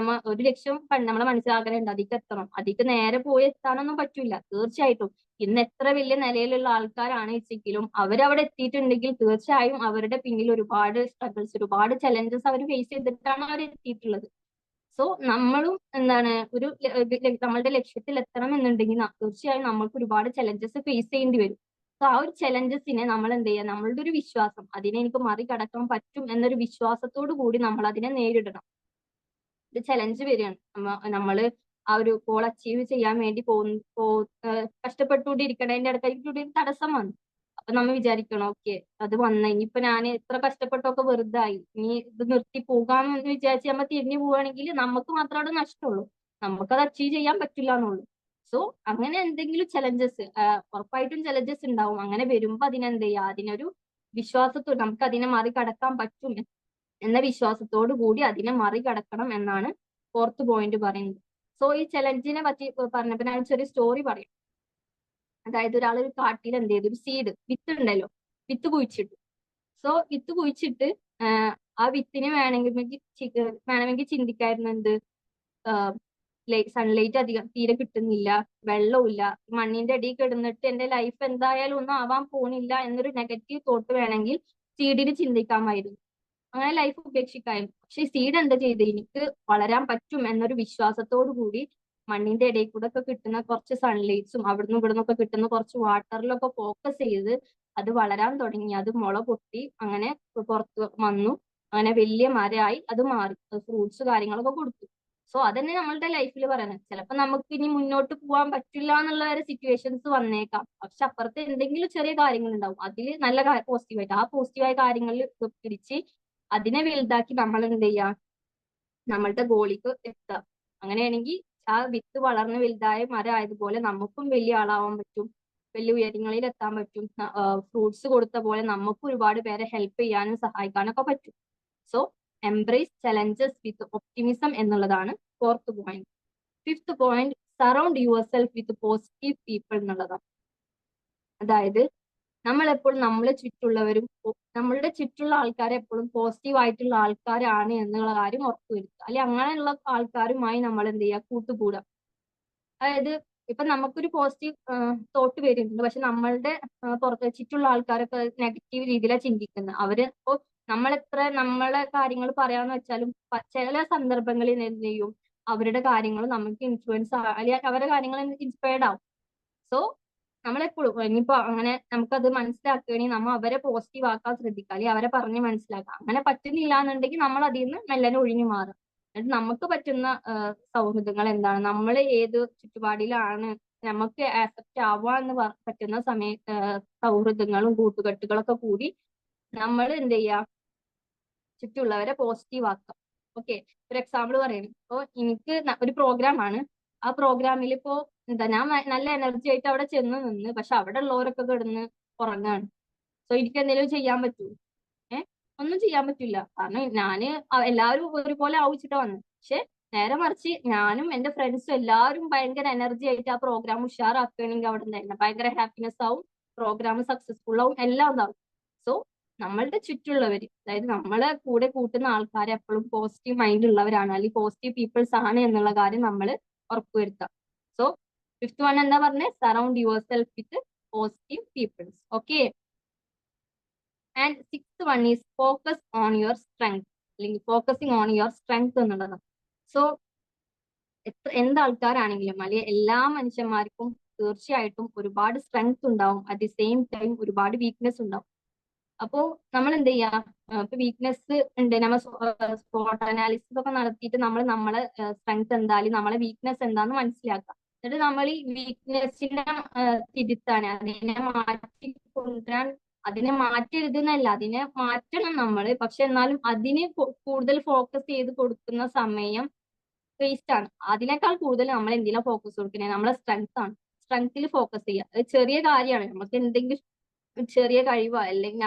ഒരു ലക്ഷ്യം നമ്മളെ മനസ്സിലാക്കലുണ്ട്, അതിലേക്ക് എത്തണം, അതിലേക്ക് നേരെ പോയി എത്താനൊന്നും പറ്റൂല. തീർച്ചയായിട്ടും ഇന്ന് എത്ര വലിയ നിലയിലുള്ള ആൾക്കാരാണ് വെച്ചെങ്കിലും അവരവിടെ എത്തിയിട്ടുണ്ടെങ്കിൽ തീർച്ചയായും അവരുടെ പിന്നിൽ ഒരുപാട് സ്ട്രഗിൾസ്, ഒരുപാട് ചലഞ്ചസ് അവർ ഫേസ് ചെയ്തിട്ടാണ് അവർ എത്തിയിട്ടുള്ളത്. സോ നമ്മളും നമ്മളുടെ ലക്ഷ്യത്തിൽ എത്തണം എന്നുണ്ടെങ്കിൽ തീർച്ചയായും നമ്മൾക്ക് ഒരുപാട് ചലഞ്ചസ് ഫേസ് ചെയ്യേണ്ടി വരും. സോ ആ ഒരു ചലഞ്ചസിനെ നമ്മൾ എന്ത് ചെയ്യുക, നമ്മളുടെ ഒരു വിശ്വാസം, അതിനെ എനിക്ക് മറികടക്കാൻ പറ്റും എന്നൊരു വിശ്വാസത്തോടു കൂടി നമ്മൾ അതിനെ നേരിടണം. ഒരു ചലഞ്ച് വരികയാണ്, നമ്മള് ആ ഒരു ഗോൾ അച്ചീവ് ചെയ്യാൻ വേണ്ടി കഷ്ടപ്പെട്ടുകൊണ്ടിരിക്കണതിന്റെ ഇടയ്ക്ക് ഒരു തടസ്സം വന്നു. അപ്പൊ നമ്മൾ വിചാരിക്കണം, ഓക്കെ അത് ഇനിയിപ്പോ ഞാൻ എത്ര കഷ്ടപ്പെട്ടൊക്കെ വെറുതായി, ഇനി ഇത് നിർത്തി പോകാമെന്ന് വിചാരിച്ച് നമ്മൾ തിരിഞ്ഞു പോവുകയാണെങ്കിൽ നമുക്ക് മാത്രം അവിടെ നഷ്ടമുള്ളൂ. നമുക്കത് അച്ചീവ് ചെയ്യാൻ പറ്റില്ല എന്നുള്ളൂ. സോ അങ്ങനെ എന്തെങ്കിലും ചലഞ്ചസ്, ഉറപ്പായിട്ടും ചലഞ്ചസ് ഉണ്ടാവും. അങ്ങനെ വരുമ്പോ അതിനെന്ത് ചെയ്യുക, അതിനൊരു വിശ്വാസത്തോട് നമുക്ക് അതിനെ മറികടക്കാൻ പറ്റും എന്ന വിശ്വാസത്തോടു കൂടി അതിനെ മറികടക്കണം എന്നാണ് ഫോർത്ത് പോയിന്റ് പറയുന്നത്. സോ ഈ ചലഞ്ചിനെ പറ്റി പറഞ്ഞപ്പോൾ ഞാൻ ചെറിയ സ്റ്റോറി പറയാം. അതായത് ഒരാളൊരു കാട്ടിൽ എന്ത് ചെയ്തു, ഒരു സീഡ്, വിത്ത് ഉണ്ടല്ലോ, വിത്ത് കുഴിച്ചിട്ടു. സോ വിത്ത് കുഴിച്ചിട്ട് ആ വിത്തിന് വേണമെങ്കിൽ ചിന്തിക്കായിരുന്നു എന്ത്, സൺലൈറ്റ് അധികം തീരെ കിട്ടുന്നില്ല, വെള്ളമില്ല, മണ്ണിന്റെ അടിയിൽ കിടന്നിട്ട് എന്റെ ലൈഫ് എന്തായാലും ഒന്നും ആവാൻ പോണില്ല എന്നൊരു നെഗറ്റീവ് തോട്ട് വേണമെങ്കിൽ സീഡിന് ചിന്തിക്കാമായിരുന്നു. അങ്ങനെ ലൈഫ് ഉപേക്ഷിക്കായിരുന്നു. പക്ഷെ സീഡ് എന്താ ചെയ്ത്, എനിക്ക് വളരാൻ പറ്റും എന്നൊരു വിശ്വാസത്തോടു കൂടി മണ്ണിന്റെ ഇടയിൽ കൂടെ ഒക്കെ കിട്ടുന്ന കുറച്ച് സൺലൈറ്റ്സും അവിടുന്ന് ഇവിടുന്ന് ഒക്കെ കിട്ടുന്ന കുറച്ച് വാട്ടറിലൊക്കെ ഫോക്കസ് ചെയ്ത് അത് വളരാൻ തുടങ്ങി. അത് മുള പൊട്ടി അങ്ങനെ പുറത്ത് വന്നു, അങ്ങനെ വലിയ മരമായി അത് മാറി, ഫ്രൂട്ട്സ് കാര്യങ്ങളൊക്കെ കൊടുത്തു. സോ അതന്നെ നമ്മളുടെ ലൈഫിൽ പറയുന്നത്. ചിലപ്പോൾ നമുക്ക് ഇനി മുന്നോട്ട് പോകാൻ പറ്റില്ല എന്നുള്ള ഒരു സിറ്റുവേഷൻസ് വന്നേക്കാം. പക്ഷെ അപ്പുറത്ത് എന്തെങ്കിലും ചെറിയ കാര്യങ്ങൾ ഉണ്ടാവും, അതിൽ നല്ല പോസിറ്റീവായിട്ട് ആ പോസിറ്റീവായ കാര്യങ്ങളിൽ പിടിച്ച് അതിനെ വലുതാക്കി നമ്മൾ എന്ത് ചെയ്യുക, നമ്മളുടെ ഗോളിക്ക് എത്തുക. അങ്ങനെയാണെങ്കിൽ ആ വിത്ത് വളർന്ന് വലുതായ മരം ആയതുപോലെ നമുക്കും വലിയ ആളാവാൻ പറ്റും, വലിയ ഉയരങ്ങളിൽ എത്താൻ പറ്റും. ഫ്രൂട്ട്സ് കൊടുത്ത പോലെ നമുക്ക് ഒരുപാട് പേരെ ഹെൽപ്പ് ചെയ്യാനും സഹായിക്കാനൊക്കെ പറ്റും. So embrace challenges with optimism എന്നുള്ളതാണ് fourth point. Fifth point, surround your self with positive people എന്നുള്ളതാണ്. അതായത് നമ്മളെപ്പോഴും നമ്മളെ ചുറ്റുള്ളവരും നമ്മളുടെ ചുറ്റുള്ള ആൾക്കാരെ എപ്പോഴും പോസിറ്റീവ് ആയിട്ടുള്ള ആൾക്കാരാണ് എന്നുള്ള കാര്യം ഉറപ്പുവരുത്തുക. അല്ലെങ്കിൽ അങ്ങനെയുള്ള ആൾക്കാരുമായി നമ്മൾ എന്ത് ചെയ്യുക, കൂട്ടുകൂടുക. അതായത് ഇപ്പൊ നമുക്കൊരു പോസിറ്റീവ് തോട്ട് വരുന്നുണ്ട്, പക്ഷെ നമ്മളുടെ പുറത്ത് ചുറ്റുള്ള ആൾക്കാരൊക്കെ നെഗറ്റീവ് രീതിയിലാണ് ചിന്തിക്കുന്നത്. അവര് ഇപ്പോ നമ്മളെത്ര നമ്മളെ കാര്യങ്ങൾ പറയാന്ന് വെച്ചാലും ചില സന്ദർഭങ്ങളിൽ എന്ത് ചെയ്യും, അവരുടെ കാര്യങ്ങൾ നമുക്ക് ഇൻഫ്ലുവൻസ് അല്ലെങ്കിൽ അവരുടെ കാര്യങ്ങൾ ഇൻസ്പയർഡ് ആവും. സോ നമ്മളെപ്പോഴും ഇനിയിപ്പോ അങ്ങനെ നമുക്കത് മനസ്സിലാക്കുകയാണെങ്കിൽ നമ്മൾ അവരെ പോസിറ്റീവ് ആക്കാൻ ശ്രദ്ധിക്കുക, അല്ലെങ്കിൽ അവരെ പറഞ്ഞ് മനസ്സിലാക്കുക. അങ്ങനെ പറ്റുന്നില്ല എന്നുണ്ടെങ്കിൽ നമ്മൾ അതിൽ നിന്ന് മെല്ലനെ ഒഴിഞ്ഞു മാറുക. എന്നിട്ട് നമുക്ക് പറ്റുന്ന സൗഹൃദങ്ങൾ എന്താണ്, നമ്മൾ ഏത് ചുറ്റുപാടിലാണ് നമുക്ക് ആക്സെപ്റ്റ് ആവാന്ന് പറ്റുന്ന സൗഹൃദങ്ങളും കൂട്ടുകെട്ടുകളൊക്കെ കൂടി നമ്മൾ എന്ത് ചെയ്യുക, ചുറ്റുള്ളവരെ പോസിറ്റീവ് ആക്കുക. ഓക്കെ, ഒരു എക്സാമ്പിൾ പറയുന്നത്, ഇപ്പോൾ എനിക്ക് ഒരു പ്രോഗ്രാമാണ്. ആ പ്രോഗ്രാമിൽ ഇപ്പോ എന്താ, ഞാൻ നല്ല എനർജി ആയിട്ട് അവിടെ ചെന്ന് നിന്ന്, പക്ഷെ അവിടെ ഉള്ളവരൊക്കെ കിടന്ന് ഉറങ്ങാണ്. സോ എനിക്ക് എന്തെങ്കിലും ചെയ്യാൻ പറ്റുമോ? ഒന്നും ചെയ്യാൻ പറ്റില്ല. കാരണം ഞാന് എല്ലാവരും ഒരുപോലെ ആവശ്യമായിട്ടാ വന്നത്. പക്ഷെ നേരെ മറിച്ച് ഞാനും എന്റെ ഫ്രണ്ട്സും എല്ലാവരും ഭയങ്കര എനർജി ആയിട്ട് ആ പ്രോഗ്രാം ഉഷാറാക്കുകയാണെങ്കിൽ അവിടെ ഉണ്ടായിരുന്നു ഭയങ്കര ഹാപ്പിനെസ് ആവും, പ്രോഗ്രാം സക്സസ്ഫുൾ ആവും, എല്ലാം ഉണ്ടാവും. സോ നമ്മളുടെ ചുറ്റുള്ളവർ, അതായത് നമ്മളെ കൂടെ കൂട്ടുന്ന ആൾക്കാർ എപ്പോഴും പോസിറ്റീവ് മൈൻഡ് ഉള്ളവരാണ്, അല്ലെങ്കിൽ പോസിറ്റീവ് പീപ്പിൾസ് ആണ് എന്നുള്ള കാര്യം നമ്മൾ ഉറപ്പുവരുത്താം. സോ ഫിഫ്ത്ത് വൺ എന്താ പറഞ്ഞത്, surround your self with positive peoples. Okay, and sixth one is focus on your strength, അല്ലെങ്കിൽ ഫോക്കസിങ് ഓൺ യുവർ സ്ട്രെങ്ത് എന്നുള്ളതാണ്. സോ എന്താൾക്കാരാണെങ്കിലും അല്ലെങ്കിൽ എല്ലാ മനുഷ്യന്മാർക്കും തീർച്ചയായിട്ടും ഒരുപാട് സ്ട്രെങ്ത് ഉണ്ടാവും, അറ്റ് ദി സെയിം ടൈം ഒരുപാട് വീക്ക്നെസ് ഉണ്ടാവും. അപ്പോ നമ്മൾ എന്ത് ചെയ്യാ, ഇപ്പൊ വീക്ക്നെസ് ഉണ്ട്, നമ്മൾ സ്പോട്ട് അനാലിസിസ് ഒക്കെ നടത്തിയിട്ട് നമ്മൾ നമ്മളെ സ്ട്രെങ്ത് എന്താ, അല്ലെങ്കിൽ നമ്മളെ വീക്ക്നെസ് എന്താന്ന് മനസ്സിലാക്കുക. എന്നിട്ട് നമ്മൾ ഈ വീക്ക്നെസ്സിനെ തിരുത്താൻ, അതിനെ മാറ്റി കൊണ്ടുവരാൻ, അതിനെ മാറ്റരുതെന്നല്ല, അതിനെ മാറ്റണം നമ്മൾ. പക്ഷെ എന്നാലും അതിന് കൂടുതൽ ഫോക്കസ് ചെയ്ത് കൊടുക്കുന്ന സമയം വേസ്റ്റ് ആണ്. അതിനേക്കാൾ കൂടുതൽ നമ്മൾ എന്തിനാ ഫോക്കസ് കൊടുക്കുന്നത്, നമ്മളെ സ്ട്രെങ്ത് ആണ്. സ്ട്രെങ്ത്തിൽ ഫോക്കസ് ചെയ്യുക. അത് ചെറിയ കാര്യമാണ്, നമുക്ക് എന്തെങ്കിലും ചെറിയ കഴിവോ അല്ലെങ്കിൽ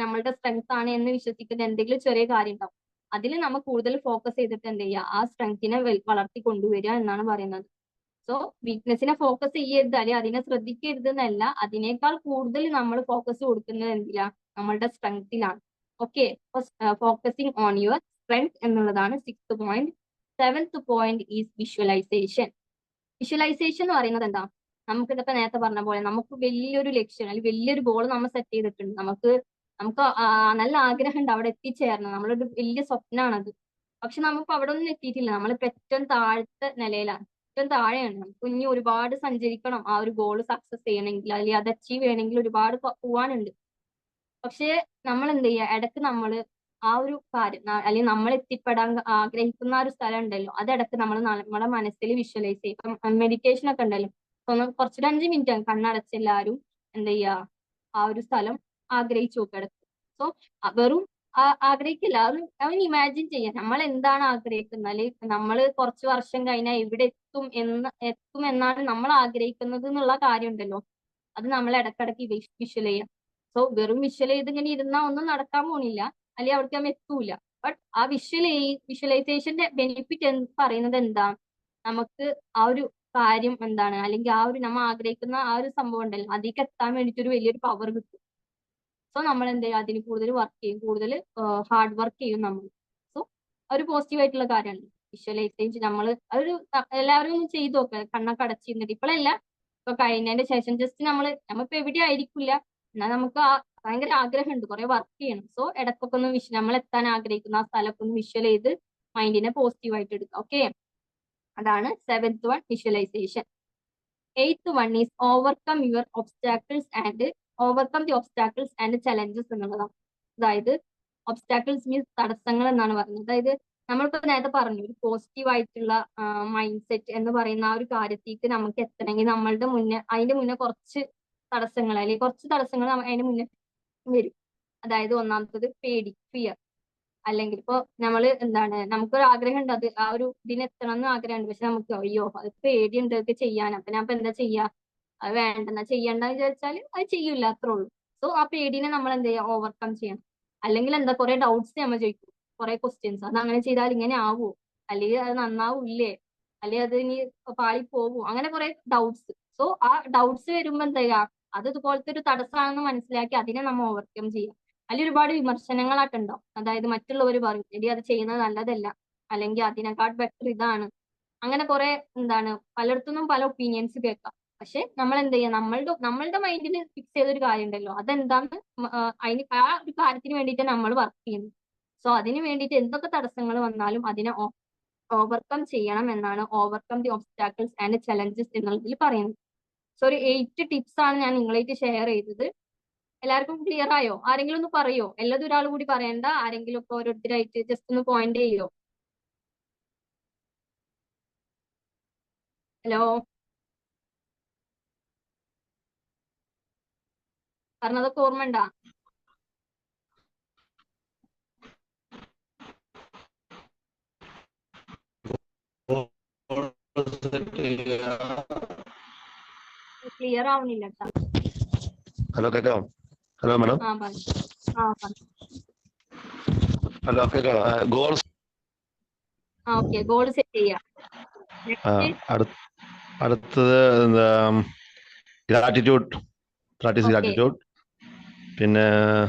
നമ്മളുടെ സ്ട്രെങ്ത് ആണ് എന്ന് വിശ്വസിക്കുന്ന എന്തെങ്കിലും ചെറിയ കാര്യം ഉണ്ടാവും. അതിൽ നമ്മൾ കൂടുതൽ ഫോക്കസ് ചെയ്തിട്ട് എന്ത് ചെയ്യുക, ആ സ്ട്രെങ്ത്തിനെ വളർത്തി കൊണ്ടുവരിക എന്നാണ് പറയുന്നത്. സോ വീക്ക്നെസ്സിനെ ഫോക്കസ് ചെയ്യരുത്, അല്ലെങ്കിൽ അതിനെ ശ്രദ്ധിക്കരുത് എന്നല്ല, അതിനേക്കാൾ കൂടുതൽ നമ്മൾ ഫോക്കസ് കൊടുക്കുന്നത് എന്തിലാ, നമ്മളുടെ സ്ട്രെങ്ത്തിലാണ്. Okay, focusing on your strength എന്നുള്ളതാണ് sixth point. Seventh point is visualisation. Visualisation എന്ന് പറയുന്നത് എന്താ, നമുക്ക് ഇതൊക്കെ നേരത്തെ പറഞ്ഞ പോലെ നമുക്ക് വലിയൊരു ലക്ഷ്യം അല്ലെങ്കിൽ വലിയൊരു ഗോൾ നമ്മൾ സെറ്റ് ചെയ്തിട്ടുണ്ട്. നമുക്ക് നല്ല ആഗ്രഹം ഉണ്ട് അവിടെ എത്തിച്ചേരണം, നമ്മളൊരു വലിയ സ്വപ്നമാണത്. പക്ഷെ നമുക്ക് അവിടെ ഒന്നും എത്തിയിട്ടില്ല, നമ്മളിപ്പോ ഏറ്റവും താഴത്തെ നിലയിലാണ്, ഏറ്റവും താഴെയാണ്. നമുക്ക് ഇനി ഒരുപാട് സഞ്ചരിക്കണം ആ ഒരു ഗോൾ സക്സസ് ചെയ്യണമെങ്കിൽ, അല്ലെങ്കിൽ അത് അച്ചീവ് ചെയ്യണമെങ്കിൽ ഒരുപാട് പോവാനുണ്ട്. പക്ഷേ നമ്മൾ എന്ത് ചെയ്യുക, ഇടയ്ക്ക് നമ്മൾ ആ ഒരു കാര്യം അല്ലെങ്കിൽ നമ്മൾ എത്തിപ്പെടാൻ ആഗ്രഹിക്കുന്ന ആ ഒരു സ്ഥലം ഉണ്ടല്ലോ, അതിടക്ക് നമ്മൾ നമ്മുടെ മനസ്സിൽ വിഷ്വലൈസ് ചെയ്യും. ഇപ്പം മെഡിറ്റേഷൻ ഒക്കെ ഉണ്ടല്ലോ, കുറച്ചൊരു 5 മിനിറ്റ് കണ്ണടച്ച് എല്ലാവരും എന്ത് ചെയ്യുക, ആ ഒരു സ്ഥലം ആഗ്രഹിച്ചു നോക്കുക ഇടയ്ക്ക്. സോ വെറും ആഗ്രഹിക്കില്ല. അവൻ ഇമാജിൻ ചെയ്യാൻ നമ്മൾ എന്താണ് ആഗ്രഹിക്കുന്നത്, അല്ലെങ്കിൽ നമ്മൾ കുറച്ച് വർഷം കഴിഞ്ഞാൽ എവിടെ എത്തും എന്നാണ് നമ്മൾ ആഗ്രഹിക്കുന്നത് എന്നുള്ള കാര്യം ഉണ്ടല്ലോ, അത് നമ്മൾ ഇടക്കിടക്ക് വിഷ്വൽ ചെയ്യാം. സോ വെറും വിഷ്വൽ ചെയ്ത് ഇങ്ങനെ ഇരുന്നാൽ ഒന്നും നടക്കാൻ പോണില്ല, അല്ലെങ്കിൽ അവിടേക്ക് നമ്മൾ എത്തൂല. ബട്ട് ആ വിഷ്വലൈസേഷന്റെ ബെനിഫിറ്റ് എന്ന് പറയുന്നത് എന്താ, നമുക്ക് ആ ഒരു കാര്യം എന്താണ്, അല്ലെങ്കിൽ ആ ഒരു നമ്മൾ ആഗ്രഹിക്കുന്ന ആ ഒരു സംഭവം ഉണ്ടല്ലോ, അതിലേക്ക് എത്താൻ വേണ്ടിയിട്ട് ഒരു വലിയൊരു പവർ കിട്ടും. സോ നമ്മൾ എന്ത് ചെയ്യും, അതിന് കൂടുതൽ വർക്ക് ചെയ്യും, കൂടുതൽ ഹാർഡ് വർക്ക് ചെയ്യും നമ്മൾ. സോ ഒരു പോസിറ്റീവ് ആയിട്ടുള്ള കാര്യമാണ് വിഷ്വലൈസേഷൻ. നമ്മൾ അതൊരു എല്ലാവരും ഒന്ന് ചെയ്ത് നോക്കുക, കണ്ണൊക്കെ അടച്ചിരുന്നിട്ട്. ഇപ്പോഴല്ല, ഇപ്പൊ കഴിഞ്ഞതിന്റെ ശേഷം ജസ്റ്റ് നമ്മളിപ്പോ എവിടെ ആയിരിക്കില്ല, എന്നാൽ നമുക്ക് ഭയങ്കര ആഗ്രഹമുണ്ട്, കുറെ വർക്ക് ചെയ്യണം. സോ ഇടയ്ക്കൊക്കെ ഒന്ന് നമ്മൾ എത്താൻ ആഗ്രഹിക്കുന്ന ആ സ്ഥലമൊക്കെ ഒന്ന് വിഷ്വൽ ചെയ്ത് മൈൻഡിനെ പോസിറ്റീവ് ആയിട്ട് എടുക്കുക. ഓക്കെ, അതാണ് 7th one, visualisation. 8th one is overcome the obstacles and challenges എന്നുള്ളതാണ്. അതായത് ഒബ്സ്റ്റാക്കിൾസ് മീൻസ് തടസ്സങ്ങൾ എന്നാണ് പറയുന്നത്. അതായത് നമ്മളിപ്പോ നേരത്തെ പറഞ്ഞു, ഒരു പോസിറ്റീവ് ആയിട്ടുള്ള മൈൻഡ് സെറ്റ് എന്ന് പറയുന്ന ആ ഒരു കാര്യത്തേക്ക് നമുക്ക് എത്തണമെങ്കിൽ അതിന്റെ മുന്നേ കുറച്ച് തടസ്സങ്ങൾ, അല്ലെങ്കിൽ കുറച്ച് തടസ്സങ്ങൾ അതിന് മുന്നേ വരും. അതായത് ഒന്നാമത്തത് പേടി, ഫിയർ. അല്ലെങ്കിൽ ഇപ്പൊ നമുക്കൊരു ആഗ്രഹം ഉണ്ട്, അത് ആ ഒരു ഇതിന് എത്തണം എന്ന് ആഗ്രഹമുണ്ട്, പക്ഷെ നമുക്ക് അയ്യോ അത് പേടിയുണ്ട് അതൊക്കെ ചെയ്യാൻ, അപ്പൊ ഞാൻ ഇപ്പൊ എന്താ ചെയ്യാ, അത് വേണ്ടെന്നാ ചെയ്യണ്ടെന്ന് വിചാരിച്ചാൽ അത് ചെയ്യൂല, അത്രേ ഉള്ളൂ. സോ ആ പേടിനെ നമ്മൾ എന്ത് ചെയ്യുക, ഓവർകം ചെയ്യണം. അല്ലെങ്കിൽ എന്താ, കുറെ ഡൗട്ട്സ് നമ്മൾ ചോദിക്കും, കുറെ ക്വസ്റ്റ്യൻസ്. അത് അങ്ങനെ ചെയ്താൽ ഇങ്ങനെ ആവുമോ, അല്ലെങ്കിൽ അത് നന്നാവൂല്ലേ, അല്ലെങ്കിൽ അത് ഇനി പാളി പോവോ, അങ്ങനെ കുറെ ഡൗട്ട്സ്. സോ ആ ഡൗട്ട്സ് വരുമ്പോ എന്താ ചെയ്യുക, അത് ഇതുപോലത്തെ ഒരു തടസ്സമാണെന്ന് മനസ്സിലാക്കി അതിനെ നമ്മൾ ഓവർകം ചെയ്യാം. അതിൽ ഒരുപാട് വിമർശനങ്ങളൊക്കെ ഉണ്ടാവും. അതായത് മറ്റുള്ളവർ പറയും എടി അത് ചെയ്യുന്നത് നല്ലതല്ല, അല്ലെങ്കിൽ അതിനെക്കാൾ ബെറ്റർ ഇതാണ്. അങ്ങനെ കുറെ പലയിടത്തുനിന്നും പല ഒപ്പീനിയൻസ് കേൾക്കാം. പക്ഷെ നമ്മൾ എന്ത് ചെയ്യുക, നമ്മളുടെ മൈൻഡിൽ ഫിക്സ് ചെയ്തൊരു കാര്യം ഉണ്ടല്ലോ, അതെന്താന്ന് അതിന് ആ ഒരു കാര്യത്തിന് വേണ്ടിയിട്ട് നമ്മൾ വർക്ക് ചെയ്യുന്നു. സോ അതിന് വേണ്ടിയിട്ട് എന്തൊക്കെ തടസ്സങ്ങൾ വന്നാലും അതിനെ ഓവർകം ചെയ്യണം എന്നാണ് overcome the obstacles and challenges എന്നുള്ളതിൽ പറയുന്നത്. സോ ഒരു 8 ടിപ്സ് ആണ് ഞാൻ നിങ്ങളായിട്ട് ഷെയർ ചെയ്തത്. എല്ലാവർക്കും ക്ലിയർ ആയോ? ആരെങ്കിലും ഒന്ന് പറയോ? എല്ലാതും ഒരാൾ കൂടി പറയണ്ട, ആരെങ്കിലും ഒക്കെ ഓരോരുത്തരായിട്ട് ജസ്റ്റ് ഒന്ന് പോയിന്റ് ചെയ്യോ? ഹലോ, പറഞ്ഞതൊക്കെ ഓർമ്മ ഉണ്ടാ? ക്ലിയർ ആവുന്നില്ല കേട്ടാ. ഹലോ, കേൾക്കാം? ഹലോ മാഡം, ആ പറഞ്ഞു. ഹലോ, കേൾക്കാം? ഗോൾസ് ഓക്കെ, ഗോൾ സെറ്റ് ചെയ്യാം. നെക്സ്റ്റ് അടുത്തത് എന്താ, ഗ്രാറ്റിറ്റ്യൂഡ്, പ്രാക്ടീസ് ഗ്രാറ്റിറ്റ്യൂഡ്. പിന്നെ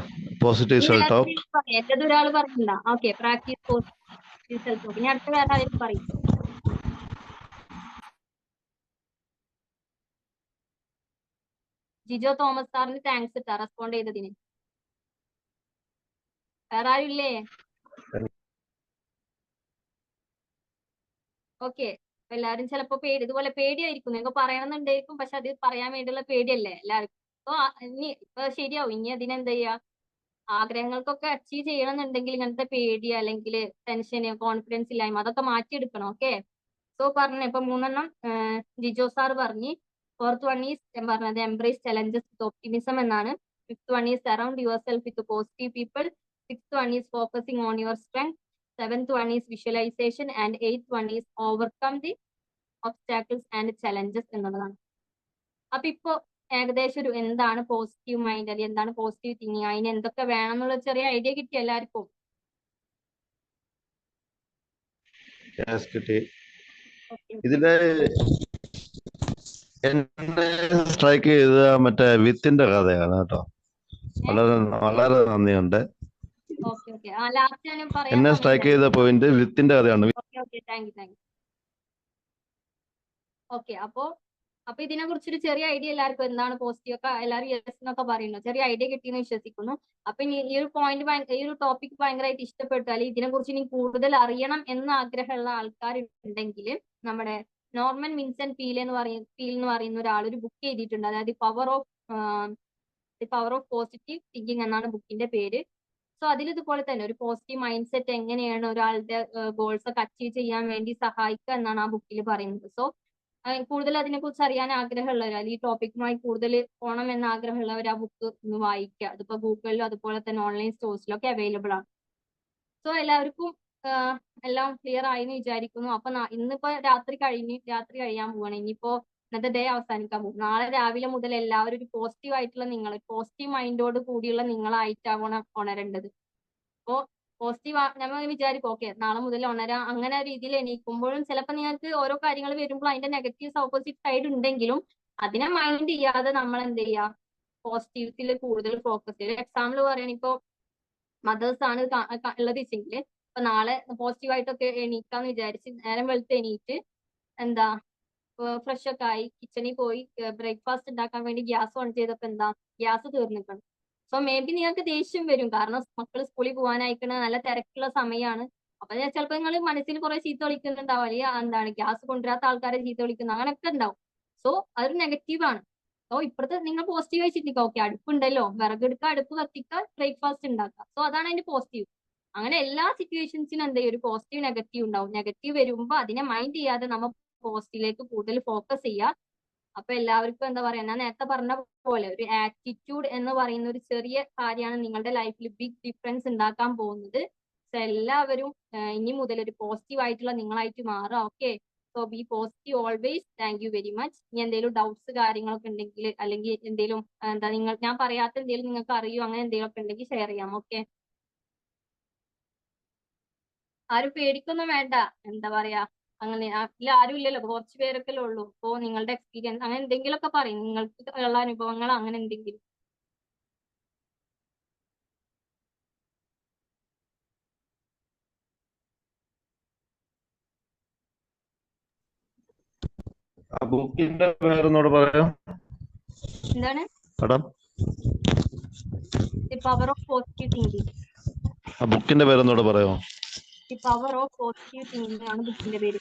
പോസിറ്റീവ് സെൽഫ് ടോക്ക്. എല്ലാതും ഒരാൾ പറഞ്ഞില്ല. Okay, practice positive self talk. ഇനി അടുത്ത വേറെ ആരും പറയും. ജിജോ തോമസ് സാറിന് താങ്ക്സ് ഇട്ടാ റെസ്പോണ്ട് ചെയ്തതിന്. വേറെ ആരും ഇല്ലേ? ഓക്കെ, എല്ലാവരും ചിലപ്പോ ഇതുപോലെ പേടിയായിരിക്കും, നിങ്ങൾക്ക് പറയണമെന്നുണ്ടായിരിക്കും, പക്ഷെ അത് പറയാൻ വേണ്ടിയുള്ള പേടിയല്ലേ എല്ലാവർക്കും. അപ്പൊ ഇപ്പൊ ശരിയാവും. ഇനി അതിനെന്താ ചെയ്യാ, ആഗ്രഹങ്ങൾക്കൊക്കെ അച്ചീവ് ചെയ്യണമെന്നുണ്ടെങ്കിൽ ഇങ്ങനത്തെ പേടി, അല്ലെങ്കിൽ ടെൻഷന്, കോൺഫിഡൻസ് ഇല്ലായ്മ, അതൊക്കെ മാറ്റിയെടുക്കണം. ഓക്കെ, സോ ഇപ്പൊ 3 ജിജോ സാർ പറഞ്ഞു. 4th വൺ ഈസ് പറഞ്ഞത് എംബ്രേസ് ചലഞ്ചസ് വിത്ത് ഓപ്റ്റിമിസം എന്നാണ്. 5th one is surround your self with positive people. 6th one is focusing on your strength. 7th one is visualisation. And 8th one is overcome the obstacles and challenges എന്നുള്ളതാണ്. അപ്പൊ ഇപ്പോ ഏകദേശം ഒരു എന്താണ് positive mind, അല്ലെങ്കിൽ എന്താണ് positive thinking, അതിന് എന്തൊക്കെ വേണം എന്നുള്ള ചെറിയ ഐഡിയ കിട്ടി എല്ലാവർക്കും? കിട്ടി. ഇതില് എന്നെ സ്ട്രൈക്ക് ചെയ്ത മറ്റേ വിത്തിന്റെ കഥയാണ് കേട്ടോ. വളരെ വളരെ നന്ദിയുണ്ട്. ലാസ്റ്റ് ഞാൻ പറയാൻ എന്നെ സ്ട്രൈക്ക് ചെയ്ത പോയിന്റ് വിത്തിന്റെ കഥയാണ്. Thank you. ഓക്കെ, അപ്പൊ ഇതിനെ കുറിച്ചൊരു ചെറിയ ഐഡിയ എല്ലാവർക്കും എന്താണ് പോസിറ്റീവ് ഒക്കെ എല്ലാവരും യെസ് എന്നൊക്കെ പറയുന്നു. ചെറിയ ഐഡിയ കിട്ടിയെന്ന് വിശ്വസിക്കുന്നു. അപ്പൊ ഈ ഒരു പോയിന്റ്, ഈ ഒരു ടോപ്പിക് ഭയങ്കരമായിട്ട് ഇഷ്ടപ്പെട്ടു, അല്ലെങ്കിൽ ഇതിനെ കുറിച്ച് ഇനി കൂടുതൽ അറിയണം എന്ന് ആഗ്രഹമുള്ള ആൾക്കാരുണ്ടെങ്കിൽ നമ്മുടെ നോർമൻ വിൻസെന്റ് പീൽ എന്ന് പറയുന്ന ഒരാൾ ഒരു ബുക്ക് എഴുതിയിട്ടുണ്ട്. അതായത് the power of positive thinking എന്നാണ് ബുക്കിന്റെ പേര്. സോ അതിൽ ഇതുപോലെ തന്നെ ഒരു പോസിറ്റീവ് മൈൻഡ് സെറ്റ് എങ്ങനെയാണ് ഒരാളുടെ ഗോൾസ് ഒക്കെ അച്ചീവ് ചെയ്യാൻ വേണ്ടി സഹായിക്കുക എന്നാണ് ആ ബുക്കിൽ പറയുന്നത്. സോ കൂടുതൽ അതിനെക്കുറിച്ച് അറിയാൻ ആഗ്രഹമുള്ളവർ, അല്ലെങ്കിൽ ഈ ടോപ്പിക്കുമായി കൂടുതൽ പോകണം എന്ന ആഗ്രഹമുള്ളവർ ആ ബുക്ക് ഒന്ന് വായിക്കുക. അതിപ്പോ ഗൂഗിളിലും അതുപോലെ തന്നെ ഓൺലൈൻ സ്റ്റോഴ്സിലൊക്കെ അവൈലബിൾ ആണ്. സോ എല്ലാവർക്കും എല്ലാം ക്ലിയർ ആയി എന്ന് വിചാരിക്കുന്നു. അപ്പൊ ഇന്നിപ്പോ രാത്രി കഴിയാൻ പോവാണ്. ഇനിയിപ്പോ ഇന്നത്തെ ഡേ അവസാനിക്കാൻ പോകും. നാളെ രാവിലെ മുതൽ എല്ലാവരും ഒരു പോസിറ്റീവ് ആയിട്ടുള്ള പോസിറ്റീവ് മൈൻഡോട് കൂടിയുള്ള നിങ്ങളായിട്ടാവണം ഉണരേണ്ടത്. അപ്പോ പോസിറ്റീവ് നമ്മൾ വിചാരിക്കും ഓക്കെ നാളെ മുതൽ ഉണരാം, അങ്ങനെ രീതിയിൽ എണീക്കുമ്പോഴും ചിലപ്പോൾ നിങ്ങൾക്ക് ഓരോ കാര്യങ്ങൾ വരുമ്പോൾ അതിന്റെ നെഗറ്റീവ്സ് ഓപ്പോസിറ്റ് സൈഡ് ഉണ്ടെങ്കിലും അതിനെ മൈൻഡ് ചെയ്യാതെ നമ്മൾ എന്ത് ചെയ്യുക, പോസിറ്റീവ്സിൽ കൂടുതൽ ഫോക്കസ് ചെയ്യുക. എക്സാമ്പിൾ പറയുകയാണെങ്കിൽ ഇപ്പോൾ മദേഴ്സ് ആണ് ഉള്ളത് വെച്ചെങ്കിൽ ഇപ്പൊ നാളെ പോസിറ്റീവായിട്ടൊക്കെ എണീക്കാന്ന് വിചാരിച്ച് നേരം വെളുത്ത് എണീറ്റ് എന്താ ഫ്രഷ് ഒക്കെ ആയി കിച്ചണിൽ പോയി ബ്രേക്ക്ഫാസ്റ്റ് ഉണ്ടാക്കാൻ വേണ്ടി ഗ്യാസ് ഓൺ ചെയ്തപ്പോ എന്താ ഗ്യാസ് തീർന്നിക്കണം. സോ മേ ബി നിങ്ങൾക്ക് ദേഷ്യം വരും, കാരണം മക്കൾ സ്കൂളിൽ പോകാനായിക്കണ നല്ല തിരക്കുള്ള സമയമാണ്. അപ്പൊ ചിലപ്പോൾ നിങ്ങൾ മനസ്സിൽ കുറെ ചീത്ത വിളിക്കുന്നുണ്ടാവും, അല്ലെങ്കിൽ എന്താണ് ഗ്യാസ് കൊണ്ടുവരാത്ത ആൾക്കാരെ ചീത്ത വിളിക്കുന്നു, അങ്ങനെയൊക്കെ ഉണ്ടാവും. സോ അതൊരു നെഗറ്റീവാണ്. സോ ഇപ്പുറത്ത് നിങ്ങൾ പോസിറ്റീവ് ആയി ചിന്തിക്കുക, ഓക്കെ അടുപ്പുണ്ടല്ലോ, വിറകെടുക്കുക, അടുപ്പ് കത്തിക്കുക, ബ്രേക്ക്ഫാസ്റ്റ് ഉണ്ടാക്കുക. സോ അതാണ് അതിന്റെ പോസിറ്റീവ്. അങ്ങനെ എല്ലാ സിറ്റുവേഷൻസിനും എന്താ ഒരു പോസിറ്റീവ് നെഗറ്റീവ് ഉണ്ടാവും. നെഗറ്റീവ് വരുമ്പോൾ അതിനെ മൈൻഡ് ചെയ്യാതെ നമ്മൾ പോസിറ്റീവിലേക്ക് കൂടുതൽ ഫോക്കസ് ചെയ്യുക. അപ്പൊ എല്ലാവർക്കും എന്താ പറയാ, ഞാൻ നേരത്തെ പറഞ്ഞ പോലെ ഒരു ആറ്റിറ്റ്യൂഡ് എന്ന് പറയുന്ന ഒരു ചെറിയ കാര്യമാണ് നിങ്ങളുടെ ലൈഫിൽ ബിഗ് ഡിഫറൻസ് ഉണ്ടാക്കാൻ പോകുന്നത്. സോ എല്ലാവരും ഇനി മുതൽ ഒരു പോസിറ്റീവ് ആയിട്ടുള്ള നിങ്ങളായിട്ട് മാറുക. Okay, so B positive always. Thank you very much. ഇനി എന്തെങ്കിലും ഡൗട്ട്സ് കാര്യങ്ങളൊക്കെ ഉണ്ടെങ്കിൽ അല്ലെങ്കിൽ എന്തെങ്കിലും ഞാൻ പറയാത്ത എന്തെങ്കിലും നിങ്ങൾക്ക് അറിയോ അങ്ങനെ എന്തെങ്കിലും ഒക്കെ ഉണ്ടെങ്കിൽ ഷെയർ ചെയ്യാം. ഓക്കെ, ആരും പേടിക്കൊന്നും വേണ്ട. എന്താ പറയാ, അങ്ങനെ അതിൽ ആരും ഇല്ലല്ലോ, കുറച്ച് പേരൊക്കെ ഉള്ളൂ. അപ്പോ നിങ്ങളുടെ എക്സ്പീരിയൻസ് അങ്ങനെ എന്തെങ്കിലുമൊക്കെ പറയും, നിങ്ങൾക്ക് ഉള്ള അനുഭവങ്ങൾ അങ്ങനെ എന്തെങ്കിലും. ആ ബുക്കിന്റെ പേരൊന്നോട് പറയാം എന്താണ്? Madam, the power of positive thinking. ആ ബുക്കിന്റെ പേരൊന്നോട് പറയാമോ? The power of positive thinking ആണ് ബുക്കിന്റെ പേര്.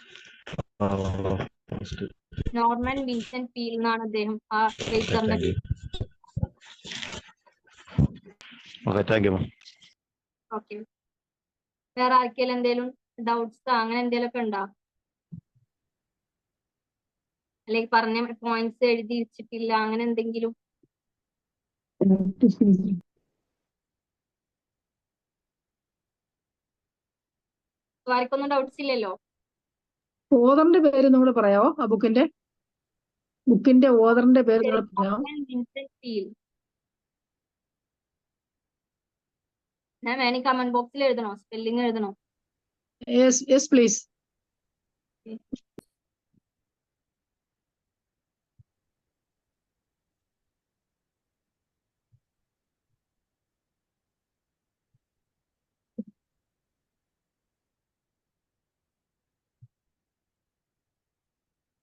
നോർമൻ വിൻസെന്റ് പീൽ എന്നാണ് അദ്ദേഹം ആ റൈറ്ററിന്റെ പേര്. Okay, thank you ma'am. Okay, വേറെ ആർക്കെങ്കിലും എന്തെങ്കിലും ഡൗട്ട്സ് അങ്ങനെ എന്തെങ്കിലും ഒക്കെ ഉണ്ടോ? അല്ലെങ്കിൽ പറഞ്ഞ പോയിന്റ്സ് എഴുതി വെച്ചിട്ടില്ല അങ്ങനെ എന്തെങ്കിലും? ആർക്കൊന്നും ഡൗട്ട്സ് ഇല്ലല്ലോ? ഓതറിന്റെ പേര് നമ്മൾ പറയാവോ? ആ ബുക്കിന്റെ ഓതറിന്റെ പേര് നിങ്ങൾ പറയാമോ? Vincent Peale. ഞാൻ വേണമെങ്കിൽ കമന്റ് ബോക്സിൽ എഴുതണോ, സ്പെല്ലിംഗ് എഴുതണോ? Yes please.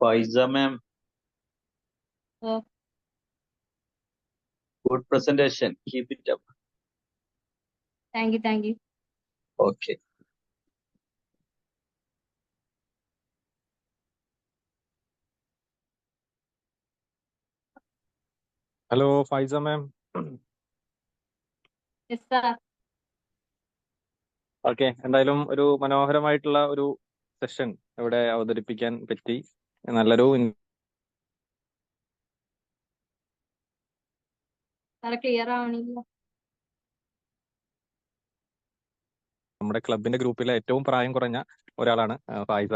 Faiza ma'am, good presentation. Keep it up. Thank you. Okay. Hello Faiza ma'am. Yes sir. Okay, എന്തായാലും ഒരു മനോഹരമായിട്ടുള്ള ഒരു സെഷൻ ഇവിടെ അവതരിപ്പിക്കാൻ പറ്റി. നല്ലൊരു ക്ലിയർ ആവണില്ല. നമ്മുടെ ക്ലബിന്റെ ഗ്രൂപ്പിലെ ഏറ്റവും പ്രായം കുറഞ്ഞ ഒരാളാണ് ഫൈസ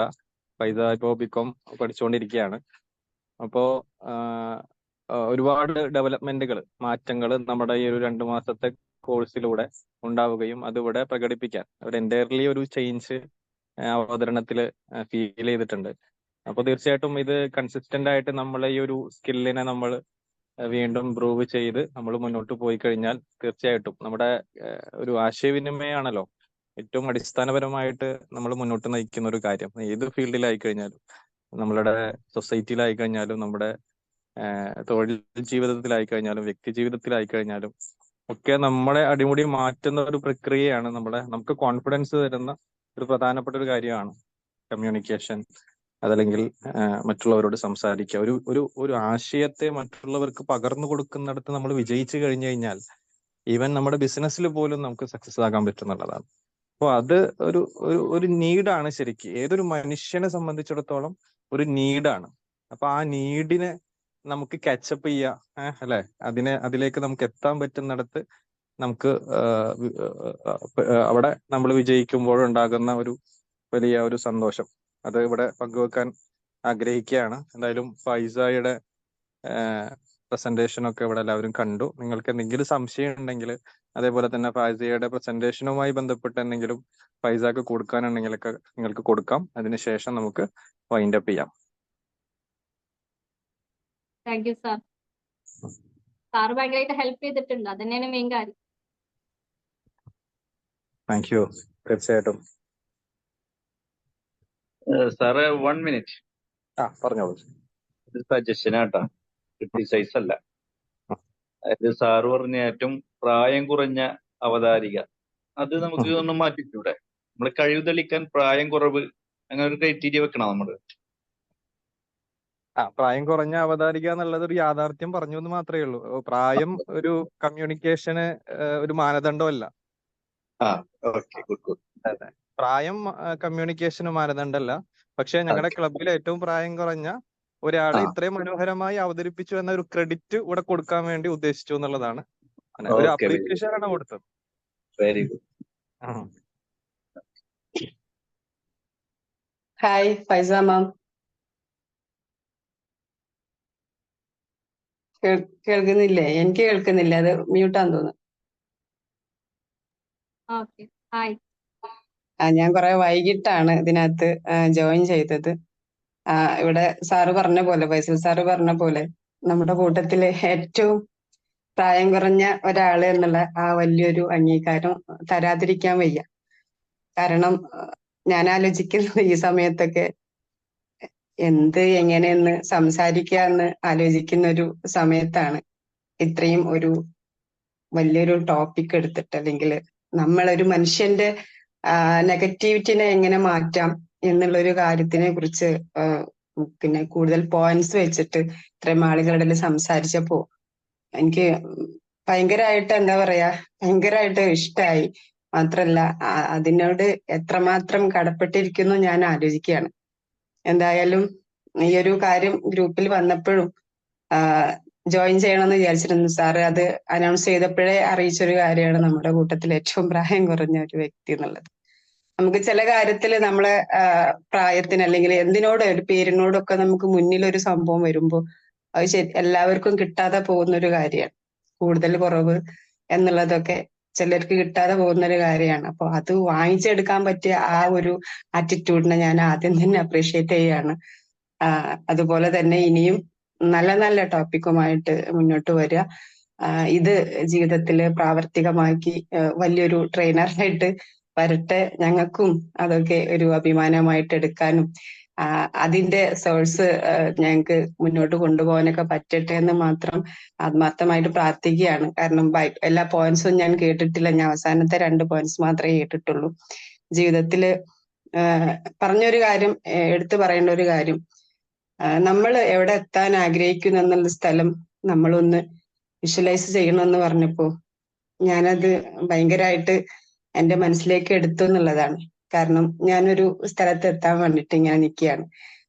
ഇപ്പോൾ ബികോം പഠിച്ചുകൊണ്ടിരിക്കുകയാണ്. അപ്പോ ഒരുപാട് ഡെവലപ്മെന്റുകൾ, മാറ്റങ്ങൾ നമ്മുടെ ഈ ഒരു 2 മാസത്തെ കോഴ്സിലൂടെ ഉണ്ടാവുകയും അതിവിടെ പ്രകടിപ്പിക്കാൻ ഒരു എൻറ്റയർലി ഒരു ചേഞ്ച് അവതരണത്തിൽ ഫീൽ ചെയ്തിട്ടുണ്ട്. അപ്പോൾ തീർച്ചയായിട്ടും ഇത് കൺസിസ്റ്റന്റ് ആയിട്ട് നമ്മൾ ഈ ഒരു സ്കില്ലിനെ നമ്മൾ വീണ്ടും ഇംപ്രൂവ് ചെയ്ത് നമ്മൾ മുന്നോട്ട് പോയി കഴിഞ്ഞാൽ തീർച്ചയായിട്ടും നമ്മുടെ ഒരു ആശയവിനിമയമാണല്ലോ ഏറ്റവും അടിസ്ഥാനപരമായിട്ട് നമ്മൾ മുന്നോട്ട് നയിക്കുന്ന ഒരു കാര്യം. ഏത് ഫീൽഡിലായി കഴിഞ്ഞാലും, നമ്മളുടെ സൊസൈറ്റിയിലായി കഴിഞ്ഞാലും, നമ്മുടെ തൊഴിൽ ജീവിതത്തിലായി കഴിഞ്ഞാലും, വ്യക്തി ജീവിതത്തിലായി കഴിഞ്ഞാലും ഒക്കെ നമ്മളെ അടിമുടി മാറ്റുന്ന ഒരു പ്രക്രിയയാണ് നമുക്ക് കോൺഫിഡൻസ് തരുന്ന ഒരു പ്രധാനപ്പെട്ട ഒരു കാര്യമാണ് കമ്മ്യൂണിക്കേഷൻ. അതല്ലെങ്കിൽ മറ്റുള്ളവരോട് സംസാരിക്കുക, ഒരു ആശയത്തെ മറ്റുള്ളവർക്ക് പകർന്നു കൊടുക്കുന്നിടത്ത് നമ്മൾ വിജയിച്ചു കഴിഞ്ഞു കഴിഞ്ഞാൽ ഈവൻ നമ്മുടെ ബിസിനസ്സിൽ പോലും നമുക്ക് സക്സസ് ആകാൻ പറ്റുന്നുള്ളതാണ്. അപ്പോൾ അത് ഒരു നീഡാണ് ശരിക്കും, ഏതൊരു മനുഷ്യനെ സംബന്ധിച്ചിടത്തോളം ഒരു നീഡാണ്. അപ്പൊ ആ നീഡിനെ നമുക്ക് കാച്ചപ്പ് ചെയ്യാം, അല്ലെ, അതിലേക്ക് നമുക്ക് എത്താൻ പറ്റുന്നിടത്ത് നമുക്ക് അവിടെ നമ്മൾ വിജയിക്കുമ്പോഴുണ്ടാകുന്ന ഒരു വലിയ ഒരു സന്തോഷം അത് ഇവിടെ പങ്കുവെക്കാൻ ആഗ്രഹിക്കുകയാണ്. എന്തായാലും ഫൈസയുടെ പ്രസന്റേഷൻ ഒക്കെ ഇവിടെ എല്ലാവരും കണ്ടു. നിങ്ങൾക്ക് എന്തെങ്കിലും സംശയം ഉണ്ടെങ്കിൽ, അതേപോലെ തന്നെ ഫൈസയുടെ പ്രസന്റേഷനുമായി ബന്ധപ്പെട്ട് എന്തെങ്കിലും ഫൈസക്ക് കൊടുക്കാനുണ്ടെങ്കിലൊക്കെ നിങ്ങൾക്ക് കൊടുക്കാം. അതിനുശേഷം നമുക്ക് വൈൻഡ് അപ്പ് ചെയ്യാം. Thank you sir. സാറ് ഭയങ്കരമായിട്ട് ഹെൽപ്പ് ചെയ്തിട്ടുണ്ട്, അത് തന്നെയാണ് മെയിൻ കാര്യം. Thank you. തീർച്ചയായിട്ടും. സാറേ 1 minute. പറഞ്ഞോളൂ. ഇത് സജഷൻ ആട്ടാ, ക്രിട്ടിസൈസ് അല്ല. അതായത് സാറ് പറഞ്ഞ ഏറ്റവും പ്രായം കുറഞ്ഞ അവതാരിക, അത് നമുക്ക് ഒന്ന് മാറ്റിക്കൂടെ? നമ്മള് കഴിവ് തെളിയിക്കാൻ പ്രായം കുറവ് അങ്ങനെ ഒരു ക്രൈറ്റീരിയ വെക്കണം നമ്മള്. പ്രായം കുറഞ്ഞ അവതാരിക എന്നുള്ളത് ഒരു യാഥാർത്ഥ്യം പറഞ്ഞു എന്ന് മാത്രമേ ഉള്ളൂ. പ്രായം ഒരു കമ്മ്യൂണിക്കേഷന് ഒരു മാനദണ്ഡമല്ല. Okay, good. അതെ, പ്രായം കമ്മ്യൂണിക്കേഷന് മാനദണ്ഡമല്ല. പക്ഷെ ഞങ്ങളുടെ ക്ലബിൽ ഏറ്റവും പ്രായം കുറഞ്ഞ ഒരാളെ ഇത്രയും മനോഹരമായി അവതരിപ്പിച്ചു എന്ന ഒരു ക്രെഡിറ്റ് ഇവിടെ കൊടുക്കാൻ വേണ്ടി ഉദ്ദേശിച്ചു എന്നുള്ളതാണ്. ഒരു അപ്രീസിയേഷൻ ആണ് കൊടുത്തത്. Very good. ഹായ് ഫൈസ മാം, കേൾക്കുന്നില്ലേ? എനിക്ക് കേൾക്കുന്നില്ല, അത് മ്യൂട്ടാന്ന് തോന്നുന്നു. Okay, hi. ഞാൻ കുറെ വൈകിട്ടാണ് ഇതിനകത്ത് ജോയിൻ ചെയ്തത്. ഇവിടെ സാറ് പറഞ്ഞ പോലെ, ഫൈസൽ സാറ് പറഞ്ഞ പോലെ, നമ്മുടെ കൂട്ടത്തില് ഏറ്റവും പ്രായം കുറഞ്ഞ ഒരാള് എന്നുള്ള ആ വലിയൊരു അംഗീകാരം തരാതിരിക്കാൻ വയ്യ. കാരണം ഞാൻ ആലോചിക്കുന്നത് ഈ സമയത്തൊക്കെ എങ്ങനെയെന്ന് സംസാരിക്കാന്ന് ആലോചിക്കുന്ന ഒരു സമയത്താണ് ഇത്രയും ഒരു വലിയൊരു ടോപ്പിക് എടുത്തിട്ട്, അല്ലെങ്കിൽ നമ്മളൊരു മനുഷ്യന്റെ നെഗറ്റിവിറ്റിനെ എങ്ങനെ മാറ്റാം എന്നുള്ളൊരു കാര്യത്തിനെ കുറിച്ച് പിന്നെ കൂടുതൽ പോയിന്റ്സ് വെച്ചിട്ട് ഇത്രയും ആളുകളുടെ സംസാരിച്ചപ്പോ എനിക്ക് ഭയങ്കരമായിട്ട് എന്താ പറയാ, ഭയങ്കരമായിട്ട് ഇഷ്ടമായി. മാത്രല്ല അതിനോട് എത്രമാത്രം കടപ്പെട്ടിരിക്കുന്നു ഞാൻ ആലോചിക്കുകയാണ്. എന്തായാലും ഈ ഒരു കാര്യം ഗ്രൂപ്പിൽ വന്നപ്പോഴും ജോയിൻ ചെയ്യണമെന്ന് വിചാരിച്ചിരുന്നു. സാറ് അത് അനൗൺസ് ചെയ്തപ്പോഴേ അറിയിച്ചൊരു കാര്യമാണ് നമ്മുടെ കൂട്ടത്തിൽ ഏറ്റവും പ്രായം കുറഞ്ഞ ഒരു വ്യക്തി എന്നുള്ളത്. നമുക്ക് ചില കാര്യത്തിൽ നമ്മളെ പ്രായത്തിന് അല്ലെങ്കിൽ എന്തിനോട് ഒരു പേരിനോടൊക്കെ നമുക്ക് മുന്നിൽ ഒരു സംഭവം വരുമ്പോൾ അത് എല്ലാവർക്കും കിട്ടാതെ പോകുന്ന ഒരു കാര്യമാണ്. കൂടുതൽ കുറവ് എന്നുള്ളതൊക്കെ ചിലർക്ക് കിട്ടാതെ പോകുന്ന ഒരു കാര്യമാണ്. അപ്പൊ അത് വാങ്ങിച്ചെടുക്കാൻ പറ്റിയ ആ ഒരു ആറ്റിറ്റ്യൂഡിനെ ഞാൻ ആദ്യം തന്നെ അപ്രീഷിയേറ്റ് ചെയ്യാണ്. അതുപോലെ തന്നെ ഇനിയും നല്ല നല്ല ടോപ്പിക്കുമായിട്ട് മുന്നോട്ട് വരിക. ഇത് ജീവിതത്തിൽ പ്രാവർത്തികമാക്കി വലിയൊരു ട്രെയിനറായിട്ട് വരട്ടെ. ഞങ്ങൾക്കും അതൊക്കെ ഒരു അഭിമാനമായിട്ട് എടുക്കാനും അതിന്റെ സോഴ്സ് ഞങ്ങൾക്ക് മുന്നോട്ട് കൊണ്ടുപോകാനൊക്കെ പറ്റട്ടെ എന്ന് മാത്രം ആത്മാർത്ഥമായിട്ട് പ്രാർത്ഥിക്കുകയാണ്. കാരണം എല്ലാ പോയിന്റ്സും ഞാൻ കേട്ടിട്ടില്ല, ഞാൻ അവസാനത്തെ 2 പോയിന്റ്സ് മാത്രമേ കേട്ടിട്ടുള്ളൂ. ജീവിതത്തില് പറഞ്ഞൊരു കാര്യം, എടുത്തു പറയേണ്ട ഒരു കാര്യം, നമ്മൾ എവിടെ എത്താൻ ആഗ്രഹിക്കുന്നു എന്നുള്ള സ്ഥലം നമ്മളൊന്ന് വിഷ്വലൈസ് ചെയ്യണമെന്ന് പറഞ്ഞപ്പോ ഞാനത് ഭയങ്കരമായിട്ട് എന്റെ മനസ്സിലേക്ക് എടുത്തു എന്നുള്ളതാണ്. കാരണം ഞാനൊരു സ്ഥലത്ത് എത്താൻ വേണ്ടിട്ട് ഇങ്ങനെ നിൽക്കുകയാണ്.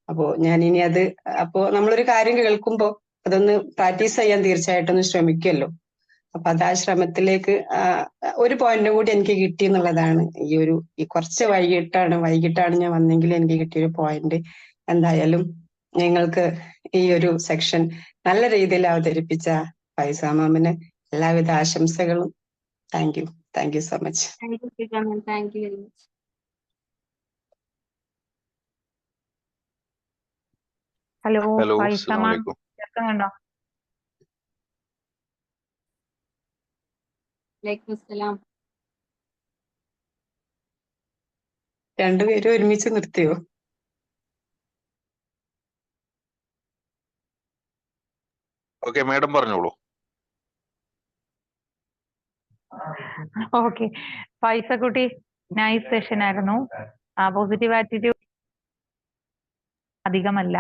അപ്പോ ഞാനിനി നമ്മളൊരു കാര്യം കേൾക്കുമ്പോ അതൊന്ന് പ്രാക്ടീസ് ചെയ്യാൻ തീർച്ചയായിട്ടും ഒന്ന് ശ്രമിക്കുമല്ലോ. അപ്പൊ അത് ആ ശ്രമത്തിലേക്ക് ഒരു പോയിന്റും കൂടി എനിക്ക് കിട്ടി എന്നുള്ളതാണ്. ഈ കുറച്ച് വൈകിട്ടാണ് ഞാൻ വന്നെങ്കിൽ എനിക്ക് കിട്ടിയൊരു പോയിന്റ്. എന്തായാലും നിങ്ങൾക്ക് ഈ ഒരു സെക്ഷൻ നല്ല രീതിയിൽ അവതരിപ്പിച്ച ഫൈസ മാമിന് എല്ലാവിധ ആശംസകളും. Thank you so much. Thank you very much. Hello, അസ്സലാമു അലൈക്കും. കേൾക്കുന്നുണ്ടോ? വലൈക്കും അസ്സലാം. രണ്ടുപേരും ഒരുമിച്ച് നിർത്തിയോ? ഓക്കെ, മാഡം പറഞ്ഞോളൂ. ഓക്കെ, ഫൈസക്കുട്ടി നൈസ് സെഷൻ ആയിരുന്നു. പോസിറ്റീവ് ആറ്റിറ്റ്യൂഡ് അധികമല്ല,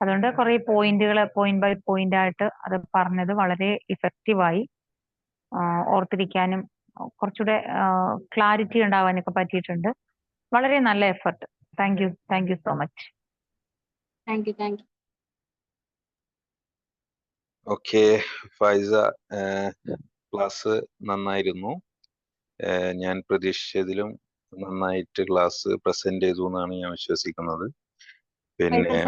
അതുകൊണ്ട് കുറെ പോയിന്റുകൾ പോയിന്റ് ബൈ പോയിന്റ് ആയിട്ട് അത് പറഞ്ഞത് വളരെ ഇഫക്റ്റീവായി. ഓർത്തിരിക്കാനും കുറച്ചുകൂടെ ക്ലാരിറ്റി ഉണ്ടാവാനൊക്കെ പറ്റിയിട്ടുണ്ട്. വളരെ നല്ല effort. Thank you so much. Thank you. Okay Faiza, class നന്നായിരുന്നു. ഞാൻ പ്രതീക്ഷിച്ചതിലും നന്നായിട്ട് ക്ലാസ് പ്രസന്റ് ചെയ്തു എന്നാണ് ഞാൻ വിശ്വസിക്കുന്നത്. പിന്നെ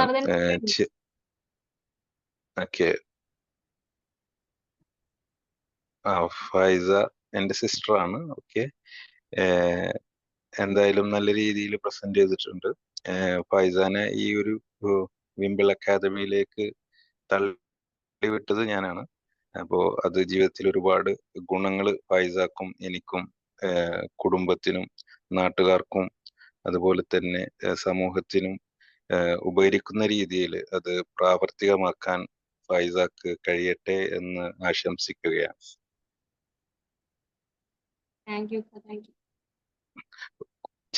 ഓക്കെ, ഫൈസ എന്റെ സിസ്റ്ററാണ്. ഓക്കെ, എന്തായാലും നല്ല രീതിയിൽ പ്രസന്റ് ചെയ്തിട്ടുണ്ട്. ഫൈസാനെ ഈ ഒരു വിംബിൾ അക്കാദമിയിലേക്ക് തള്ളിവിട്ടത് ഞാനാണ്. അപ്പോ അത് ജീവിതത്തിൽ ഒരുപാട് ഗുണങ്ങൾ ഫൈസാക്കും എനിക്കും കുടുംബത്തിനും നാട്ടുകാർക്കും അതുപോലെ തന്നെ സമൂഹത്തിനും ഉപകരിക്കുന്ന രീതിയിൽ അത് പ്രാവർത്തികമാക്കാൻ ഫൈസാക്ക് കഴിയട്ടെ എന്ന് ആശംസിക്കുകയാണ്.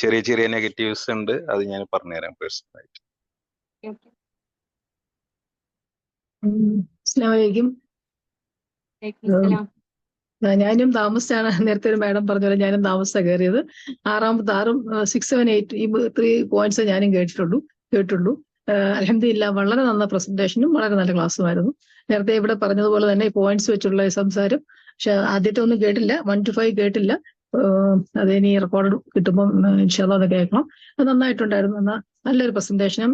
ചെറിയ ചെറിയ നെഗറ്റീവ്സ് ഉണ്ട്, അത് ഞാൻ പറഞ്ഞുതരാം പേഴ്സണലായിട്ട്. അസ്സലാമലൈക്കും. ഞാനും താമസിച്ചാണ്, നേരത്തെ ഒരു മാഡം പറഞ്ഞ പോലെ ഞാനും താമസിച്ചാണ് കയറിയത്. 6, 6, 7, 8 ഈ 3 പോയിന്റ്സ് ഞാനും കേട്ടുള്ളൂ. അൽഹംദുലില്ലാ, വളരെ നല്ല പ്രസന്റേഷനും വളരെ നല്ല ക്ലാസ്സുമായിരുന്നു. നേരത്തെ ഇവിടെ പറഞ്ഞതുപോലെ തന്നെ ഈ പോയിന്റ്സ് വെച്ചുള്ള സംസാരം, പക്ഷെ ആദ്യത്തെ ഒന്നും കേട്ടില്ല, 1 to 5 കേട്ടില്ല. അതിനി റെക്കോർഡ് കിട്ടുമ്പോൾ ഇൻഷാ അല്ലാഹ് അത് കേൾക്കണം. അത് നന്നായിട്ടുണ്ടായിരുന്നു. നല്ലൊരു പ്രസന്റേഷനും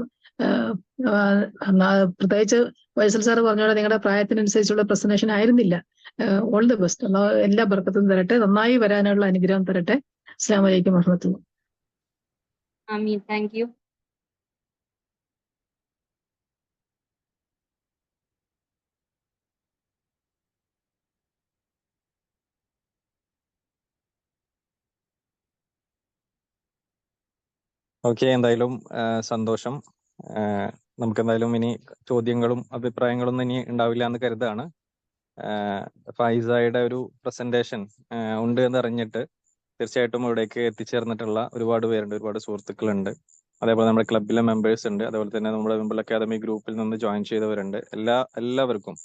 പ്രത്യേകിച്ച് വൈസൽ സാറ് പറഞ്ഞ പോലെ നിങ്ങളുടെ പ്രായത്തിനനുസരിച്ചുള്ള പ്രസന്റേഷൻ ആയിരുന്നില്ല. All the best. എല്ലാ ബർക്കത്തും തരട്ടെ, നന്നായി വരാനുള്ള അനുഗ്രഹം തരട്ടെ. അസ്സലാമു അലൈക്കും വറഹ്മത്തുള്ളാഹി. ആമീൻ. Thank you. ഓക്കെ, എന്തായാലും സന്തോഷം. നമുക്ക് എന്തായാലും ഇനി ചോദ്യങ്ങളും അഭിപ്രായങ്ങളൊന്നും ഇനി ഉണ്ടാവില്ല എന്ന് കരുതാണ്. ഫൈസയുടെ ഒരു പ്രസന്റേഷൻ ഉണ്ട് എന്ന് അറിഞ്ഞിട്ട് തീർച്ചയായിട്ടും ഇവിടേക്ക് എത്തിച്ചേർന്നിട്ടുള്ള ഒരുപാട് പേരുണ്ട്, ഒരുപാട് സുഹൃത്തുക്കളുണ്ട്. അതേപോലെ നമ്മുടെ ക്ലബിലെ മെമ്പേഴ്സ് ഉണ്ട്. അതേപോലെ തന്നെ നമ്മുടെ വിംബിൾ അക്കാദമി ഗ്രൂപ്പിൽ നിന്ന് ജോയിൻ ചെയ്തവരുണ്ട്. എല്ലാവർക്കും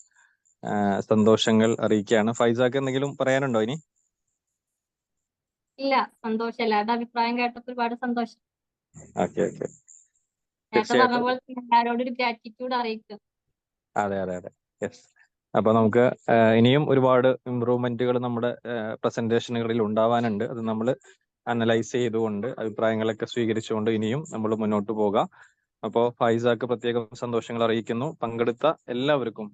സന്തോഷങ്ങൾ അറിയിക്കുകയാണ്. ഫൈസാക്ക് എന്തെങ്കിലും പറയാനുണ്ടോ ഇനി? ഇല്ല, സന്തോഷം. എല്ലാവരുടെ അഭിപ്രായം കേട്ടപ്പോൾ ഒരുപാട് സന്തോഷം. ഓക്കെ, നേരത്തെ പറഞ്ഞ പോലെ എല്ലാവരോടും ഒരു ഗ്രാറ്റിറ്റ്യൂഡ് അറിയിക്കും. അതെ, യെസ്. അപ്പൊ നമുക്ക് ഇനിയും ഒരുപാട് ഇമ്പ്രൂവ്മെന്റുകൾ നമ്മുടെ പ്രസന്റേഷനുകളിൽ ഉണ്ടാവാനുണ്ട്. അത് നമ്മൾ അനലൈസ് ചെയ്തുകൊണ്ട് അഭിപ്രായങ്ങളൊക്കെ സ്വീകരിച്ചുകൊണ്ട് ഇനിയും നമ്മൾ മുന്നോട്ട് പോകാം. അപ്പോൾ ഫൈസാക്ക് പ്രത്യേകം സന്തോഷങ്ങൾ അറിയിക്കുന്നു. പങ്കെടുത്ത എല്ലാവർക്കും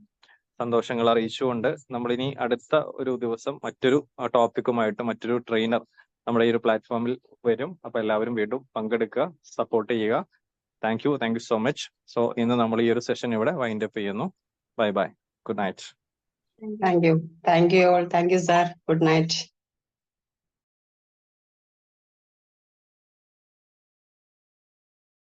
സന്തോഷങ്ങൾ അറിയിച്ചുകൊണ്ട് നമ്മളിനി അടുത്ത ഒരു ദിവസം മറ്റൊരു ടോപ്പിക്കുമായിട്ട് മറ്റൊരു ട്രെയിനർ നമ്മുടെ ഈ ഒരു പ്ലാറ്റ്ഫോമിൽ വരും. അപ്പൊ എല്ലാവരും വീണ്ടും പങ്കെടുക്കുക, സപ്പോർട്ട് ചെയ്യുക. Thank you so much. So ഇന്ന് നമ്മൾ ഈ ഒരു സെഷൻ ഇവിടെ വൈൻഡ് അപ്പ് ചെയ്യുന്നു. Bye. Good night. Thank you all. Thank you, sir. Good night.